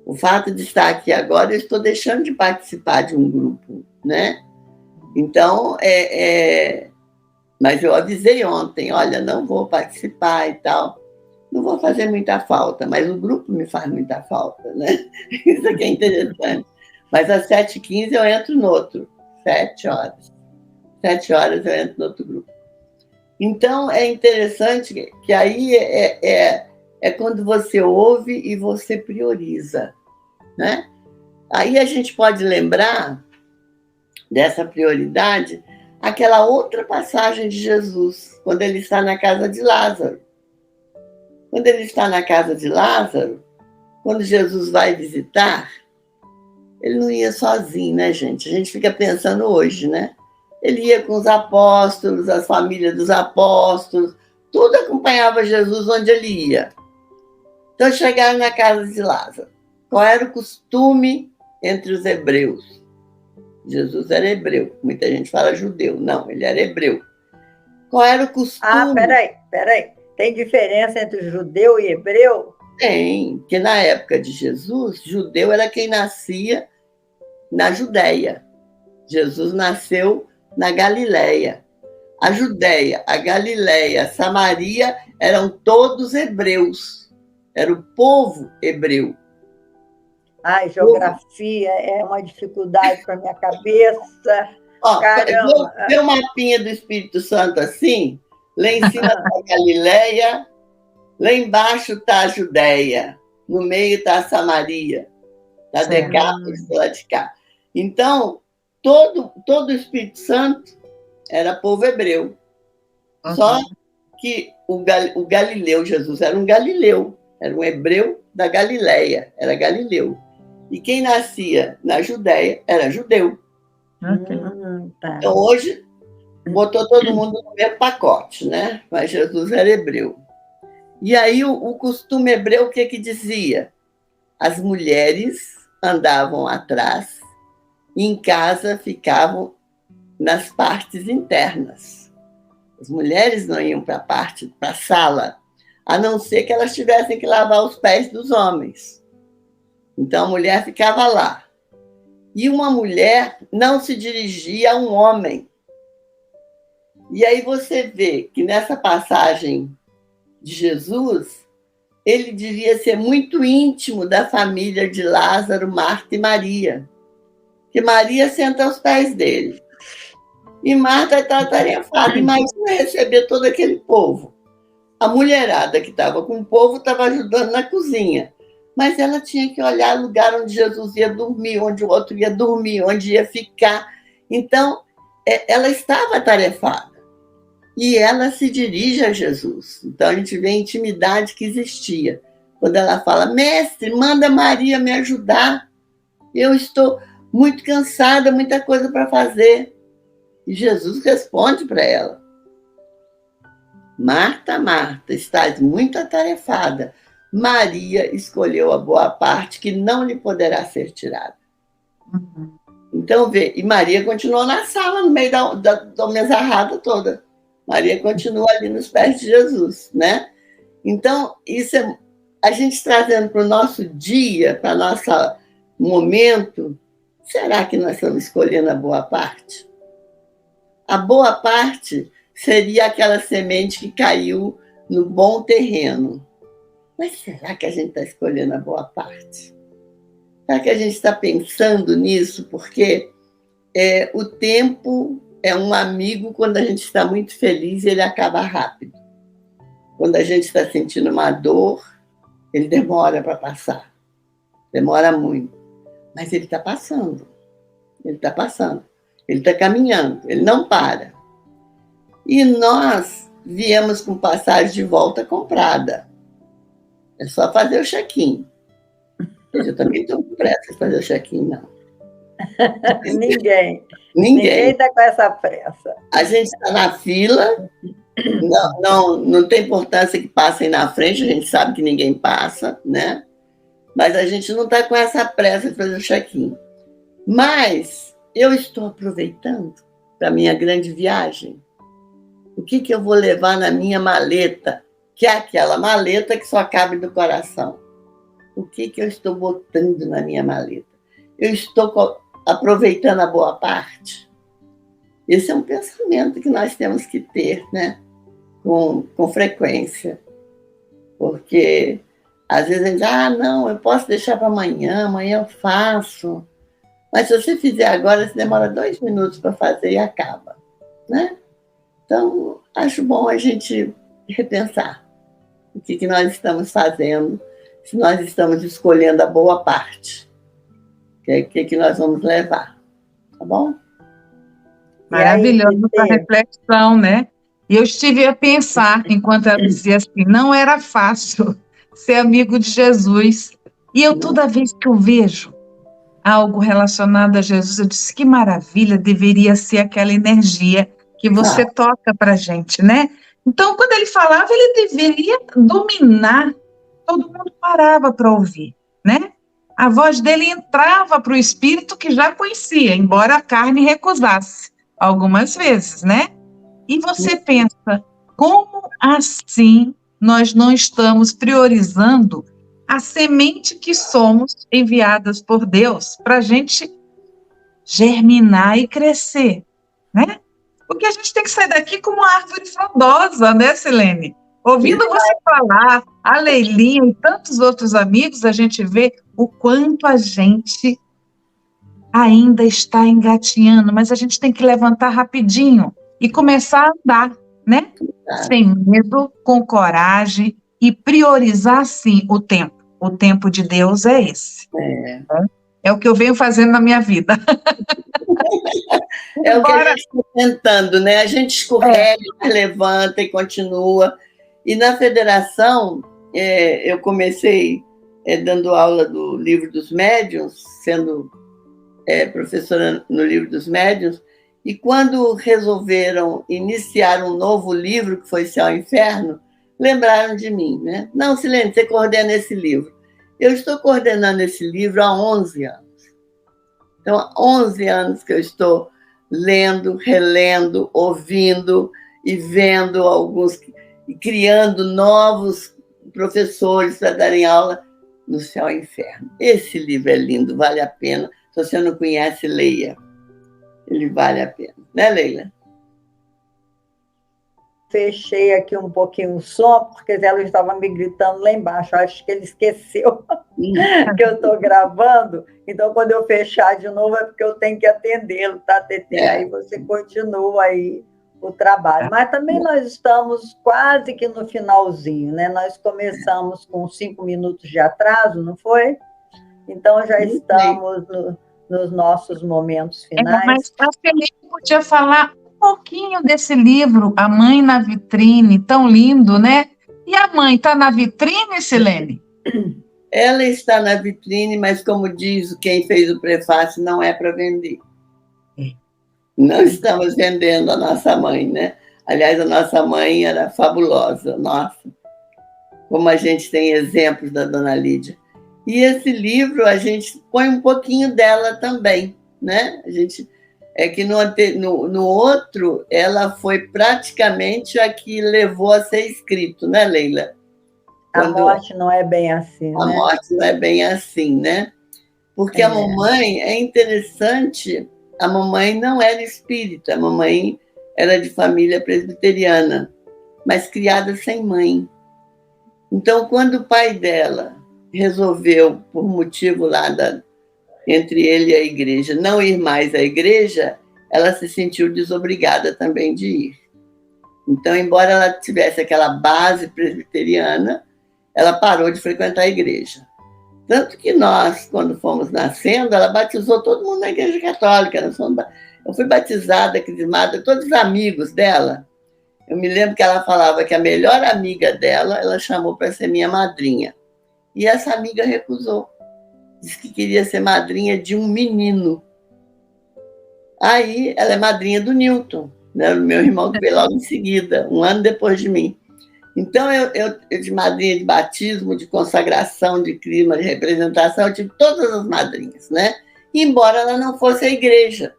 o fato de estar aqui agora, eu estou deixando de participar de um grupo, né? Então, mas eu avisei ontem, olha, não vou participar e tal, não vou fazer muita falta, mas o grupo me faz muita falta, né? Isso aqui é interessante. Mas às 7h15 eu entro no outro, 7 horas. 7 horas eu entro no outro grupo. Então, é interessante que aí é quando você ouve e você prioriza, né? Aí a gente pode lembrar dessa prioridade aquela outra passagem de Jesus, quando ele está na casa de Lázaro. Quando ele está na casa de Lázaro, quando Jesus vai visitar, ele não ia sozinho, né, gente? A gente fica pensando hoje, né? Ele ia com os apóstolos, as famílias dos apóstolos, tudo acompanhava Jesus onde ele ia. Então, chegaram na casa de Lázaro. Qual era o costume entre os hebreus? Jesus era hebreu. Muita gente fala judeu. Não, ele era hebreu. Qual era o costume? Peraí. Tem diferença entre judeu e hebreu? Tem, porque na época de Jesus, judeu era quem nascia na Judéia. Jesus nasceu na Galileia. A Judéia, a Galileia, a Samaria eram todos hebreus. Era o povo hebreu. Geografia é uma dificuldade para minha cabeça. Caramba! Vê o mapinha do Espírito Santo assim? Lá em cima está a Galileia, lá embaixo está a Judéia, no meio está a Samaria, da Decápolis, lá de cá. Então, todo o Espírito Santo era povo hebreu. Só que o Galileu, Jesus era um galileu, era um hebreu da Galileia, era galileu. E quem nascia na Judéia era judeu. Tá. Então, hoje, botou todo mundo no mesmo pacote, né? Mas Jesus era hebreu. E aí, o costume hebreu, o que dizia? As mulheres andavam atrás e em casa ficavam nas partes internas. As mulheres não iam para a sala, a não ser que elas tivessem que lavar os pés dos homens. Então, a mulher ficava lá. E uma mulher não se dirigia a um homem. E aí você vê que nessa passagem de Jesus, ele devia ser muito íntimo da família de Lázaro, Marta e Maria. Que Maria senta aos pés dele. E Marta está atarefada. Imagina receber todo aquele povo. A mulherada que estava com o povo estava ajudando na cozinha. Mas ela tinha que olhar o lugar onde Jesus ia dormir, onde o outro ia dormir, onde ia ficar. Então, ela estava atarefada. E ela se dirige a Jesus. Então, a gente vê a intimidade que existia. Quando ela fala, mestre, manda Maria me ajudar. Eu estou muito cansada, muita coisa para fazer. E Jesus responde para ela, Marta, Marta, estás muito atarefada. Maria escolheu a boa parte que não lhe poderá ser tirada. Então, vê, e Maria continuou na sala, no meio da mesarrada toda. Maria continua ali nos pés de Jesus, né? Então, isso é a gente trazendo para o nosso dia, para a nossa momento, será que nós estamos escolhendo a boa parte? A boa parte seria aquela semente que caiu no bom terreno. Mas será que a gente está escolhendo a boa parte? Será que a gente está pensando nisso? Porque o tempo é um amigo quando a gente está muito feliz e ele acaba rápido. Quando a gente está sentindo uma dor, ele demora para passar. Demora muito. Mas ele está passando. Ele está passando. Ele está caminhando. Ele não para. E nós viemos com passagem de volta comprada. É só fazer o check-in. Eu também estou com pressa de fazer o check-in, não. Ninguém Ninguém está com essa pressa. A gente está na fila, não tem importância que passem na frente, a gente sabe que ninguém passa, né? Mas a gente não está com essa pressa de fazer o check-in. Mas eu estou aproveitando para a minha grande viagem. O que eu vou levar na minha maleta? Que é aquela maleta que só cabe do coração. O que eu estou botando na minha maleta? Eu estou aproveitando a boa parte? Esse é um pensamento que nós temos que ter, né? Com frequência. Porque, às vezes, a gente diz, não, eu posso deixar para amanhã eu faço. Mas se você fizer agora, você demora 2 minutos para fazer e acaba, né? Então, acho bom a gente repensar o que nós estamos fazendo, se nós estamos escolhendo a boa parte. O que nós vamos levar, tá bom? Maravilhoso essa reflexão, né? E eu estive a pensar, enquanto ela dizia assim, não era fácil ser amigo de Jesus. E eu, toda vez que eu vejo algo relacionado a Jesus, eu disse, que maravilha, deveria ser aquela energia que você toca para a gente, né? Então, quando ele falava, ele deveria dominar, todo mundo parava para ouvir, né? A voz dele entrava para o espírito que já conhecia, embora a carne recusasse algumas vezes, né? E você pensa, como assim nós não estamos priorizando a semente que somos enviadas por Deus para a gente germinar e crescer, né? Porque a gente tem que sair daqui como uma árvore frondosa, né, Silene? Ouvindo você falar, a Leilinha e tantos outros amigos, a gente vê o quanto a gente ainda está engatinhando, mas a gente tem que levantar rapidinho e começar a andar, né? Sem medo, com coragem e priorizar, sim, o tempo. O tempo de Deus é esse. É o que eu venho fazendo na minha vida. É o que a gente está tentando, né? A gente escorrega, levanta e continua. E na federação, eu comecei dando aula do Livro dos Médiuns, sendo professora no Livro dos Médiuns, e quando resolveram iniciar um novo livro, que foi Céu ao Inferno, lembraram de mim, né? Não, Silene, você coordena esse livro. Eu estou coordenando esse livro há 11 anos. Então, há 11 anos que eu estou lendo, relendo, ouvindo e vendo alguns, e criando novos professores para darem aula no Céu e Inferno. Esse livro é lindo, vale a pena. Se você não conhece, leia. Ele vale a pena. Né, Leila? Fechei aqui um pouquinho o som, porque ela estava me gritando lá embaixo. Acho que ele esqueceu que eu estou gravando. Então, quando eu fechar de novo, é porque eu tenho que atendê-lo, tá, Tetê? Aí você continua aí o trabalho. Mas também nós estamos quase que no finalzinho, né? Nós começamos com 5 minutos de atraso, não foi? Então, já estamos nos nossos momentos finais. Mas a Felipe podia falar um pouquinho desse livro, A Mãe na Vitrine, tão lindo, né? E a mãe está na vitrine, Silene? Ela está na vitrine, mas como diz quem fez o prefácio, não é para vender. Não estamos vendendo a nossa mãe, né? Aliás, a nossa mãe era fabulosa. Nossa, como a gente tem exemplos da Dona Lídia. E esse livro, a gente põe um pouquinho dela também, né? A gente... É que no outro, ela foi praticamente a que levou a ser escrito, né, Leila? A morte não é bem assim, né? A morte não é bem assim, né? Porque a mamãe, é interessante, a mamãe não era espírita, a mamãe era de família presbiteriana, mas criada sem mãe. Então, quando o pai dela resolveu, por motivo lá entre ele e a igreja, não ir mais à igreja, ela se sentiu desobrigada também de ir. Então, embora ela tivesse aquela base presbiteriana, ela parou de frequentar a igreja. Tanto que nós, quando fomos nascendo, ela batizou todo mundo na igreja católica. Eu fui batizada, crismada, todos os amigos dela. Eu me lembro que ela falava que a melhor amiga dela, ela chamou para ser minha madrinha. E essa amiga recusou. Disse que queria ser madrinha de um menino. Aí, ela é madrinha do Newton, né? O meu irmão que veio logo em seguida, um ano depois de mim. Então, eu de madrinha de batismo, de consagração, de crisma, de representação, eu tive todas as madrinhas, né? Embora ela não fosse a igreja,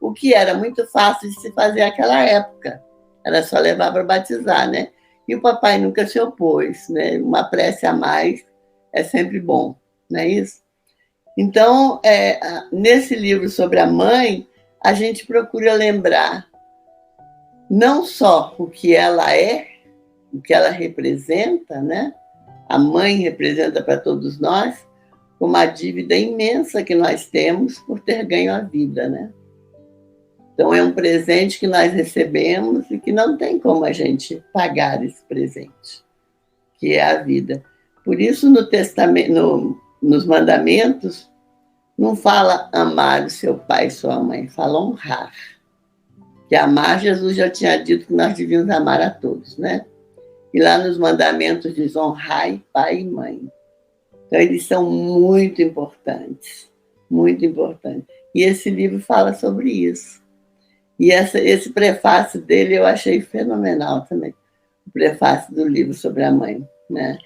o que era muito fácil de se fazer naquela época. Ela só levava para batizar, né? E o papai nunca se opôs, né? Uma prece a mais é sempre bom, não é isso? Então, nesse livro sobre a mãe, a gente procura lembrar não só o que ela é, o que ela representa, né? A mãe representa para todos nós, como a dívida imensa que nós temos por ter ganho a vida, né? Então, é um presente que nós recebemos e que não tem como a gente pagar esse presente, que é a vida. Por isso, no testamento, nos mandamentos, não fala amar o seu pai e sua mãe, fala honrar. Que amar, Jesus já tinha dito que nós devíamos amar a todos, né? E lá nos mandamentos diz honrai pai e mãe. Então, eles são muito importantes, muito importantes. E esse livro fala sobre isso. E esse prefácio dele eu achei fenomenal também, o prefácio do livro sobre a mãe, né?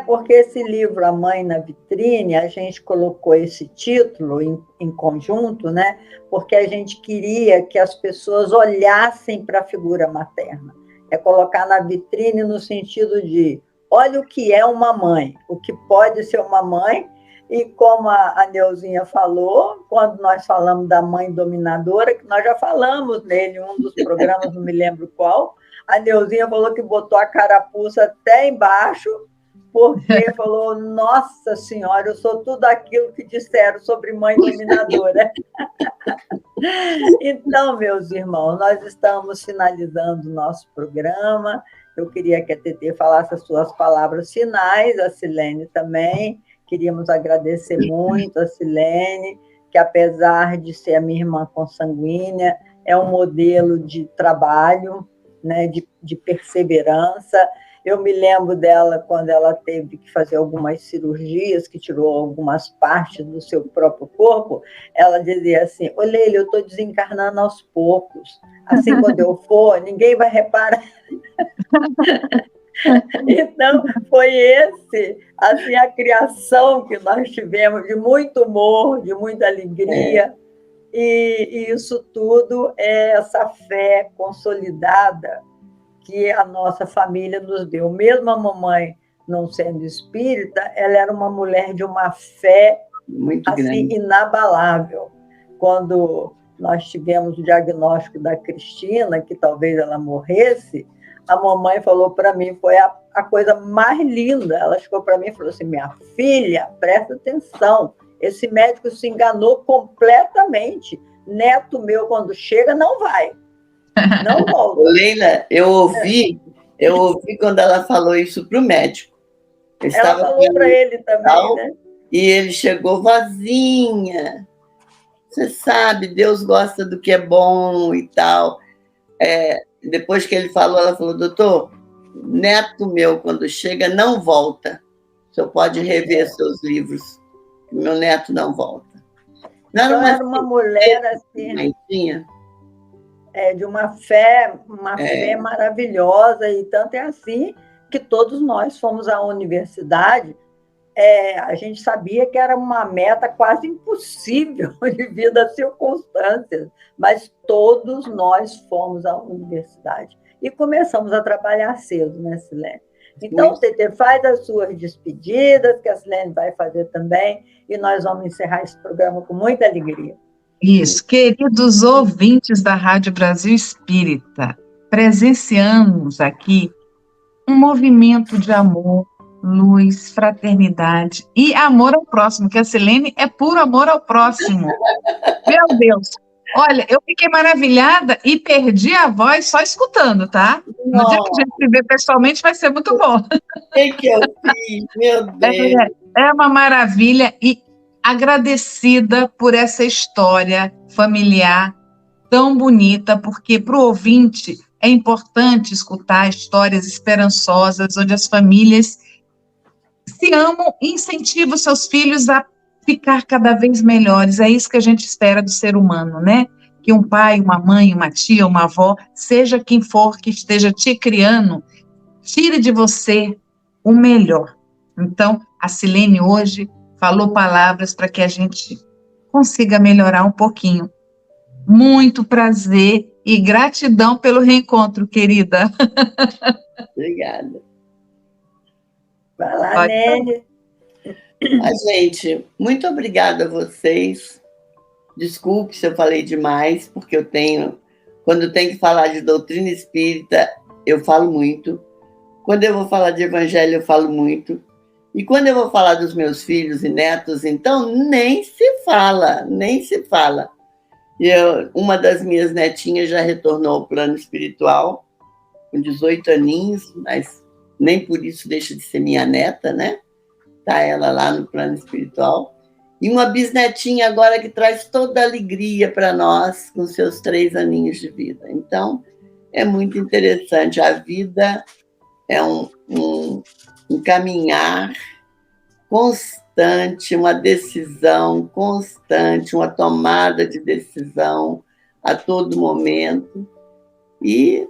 Porque esse livro, A Mãe na Vitrine, a gente colocou esse título em conjunto, né? Porque a gente queria que as pessoas olhassem para a figura materna. É colocar na vitrine no sentido de, olha o que é uma mãe, o que pode ser uma mãe, e como a Neuzinha falou, quando nós falamos da mãe dominadora, que nós já falamos nele em um dos programas, não me lembro qual, a Neuzinha falou que botou a carapuça até embaixo, porque falou, nossa senhora, eu sou tudo aquilo que disseram sobre mãe dominadora. Então, meus irmãos, nós estamos finalizando o nosso programa. Eu queria que a Tetê falasse as suas palavras finais, a Silene também. Queríamos agradecer muito a Silene, que apesar de ser a minha irmã consanguínea, é um modelo de trabalho, né, de perseverança. Eu me lembro dela quando ela teve que fazer algumas cirurgias, que tirou algumas partes do seu próprio corpo. Ela dizia assim, ô Leila, eu estou desencarnando aos poucos. Assim, quando eu for, ninguém vai reparar. Então, foi assim, a criação que nós tivemos, de muito humor, de muita alegria. E isso tudo é essa fé consolidada que a nossa família nos deu. Mesmo a mamãe não sendo espírita, ela era uma mulher de uma fé muito assim, grande, inabalável. Quando nós tivemos o diagnóstico da Cristina, que talvez ela morresse, a mamãe falou para mim, foi a coisa mais linda. Ela chegou para mim e falou assim, minha filha, presta atenção, esse médico se enganou completamente. Neto meu, quando chega, não vai. Não volta. Leila, eu ouvi quando ela falou isso para o médico. Ela falou para ele também, né? E ele chegou vazia. Você sabe, Deus gosta do que é bom e tal. Depois que ele falou, ela falou, doutor, neto meu, quando chega, não volta. O senhor pode rever seus livros. Meu neto não volta. Não era uma mulher assim... de uma fé maravilhosa, e tanto é assim que todos nós fomos à universidade. A gente sabia que era uma meta quase impossível devido às circunstâncias, mas todos nós fomos à universidade e começamos a trabalhar cedo, né, Silene? Então, Tetê, faz as suas despedidas, que a Silene vai fazer também, e nós vamos encerrar esse programa com muita alegria. Isso, queridos ouvintes da Rádio Brasil Espírita, presenciamos aqui um movimento de amor, luz, fraternidade e amor ao próximo, que a Silene é puro amor ao próximo. Meu Deus! Olha, eu fiquei maravilhada e perdi a voz só escutando, tá? No dia que a gente se vê pessoalmente vai ser muito bom. O que eu fiz? Meu Deus! É uma maravilha e agradecida por essa história familiar tão bonita, porque para o ouvinte é importante escutar histórias esperançosas, onde as famílias se amam e incentivam seus filhos a ficar cada vez melhores. É isso que a gente espera do ser humano, né? Que um pai, uma mãe, uma tia, uma avó, seja quem for que esteja te criando, tire de você o melhor. Então, a Silene hoje falou palavras para que a gente consiga melhorar um pouquinho. Muito prazer e gratidão pelo reencontro, querida. Obrigada. Vai lá, Nene. Gente, muito obrigada a vocês. Desculpe se eu falei demais, porque quando eu tenho que falar de doutrina espírita, eu falo muito. Quando eu vou falar de evangelho, eu falo muito. E quando eu vou falar dos meus filhos e netos, então, nem se fala. Uma das minhas netinhas já retornou ao plano espiritual, com 18 aninhos, mas nem por isso deixa de ser minha neta, né? Está ela lá no plano espiritual. E uma bisnetinha agora que traz toda a alegria para nós, com seus 3 aninhos de vida. Então, é muito interessante. A vida é um caminhar constante, uma decisão constante, uma tomada de decisão a todo momento. E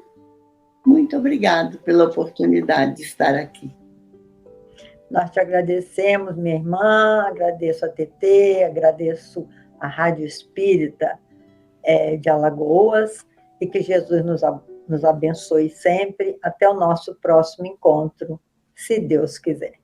muito obrigado pela oportunidade de estar aqui. Nós te agradecemos, minha irmã, agradeço a Tetê, agradeço a Rádio Espírita de Alagoas, e que Jesus nos abençoe sempre. Até o nosso próximo encontro, se Deus quiser.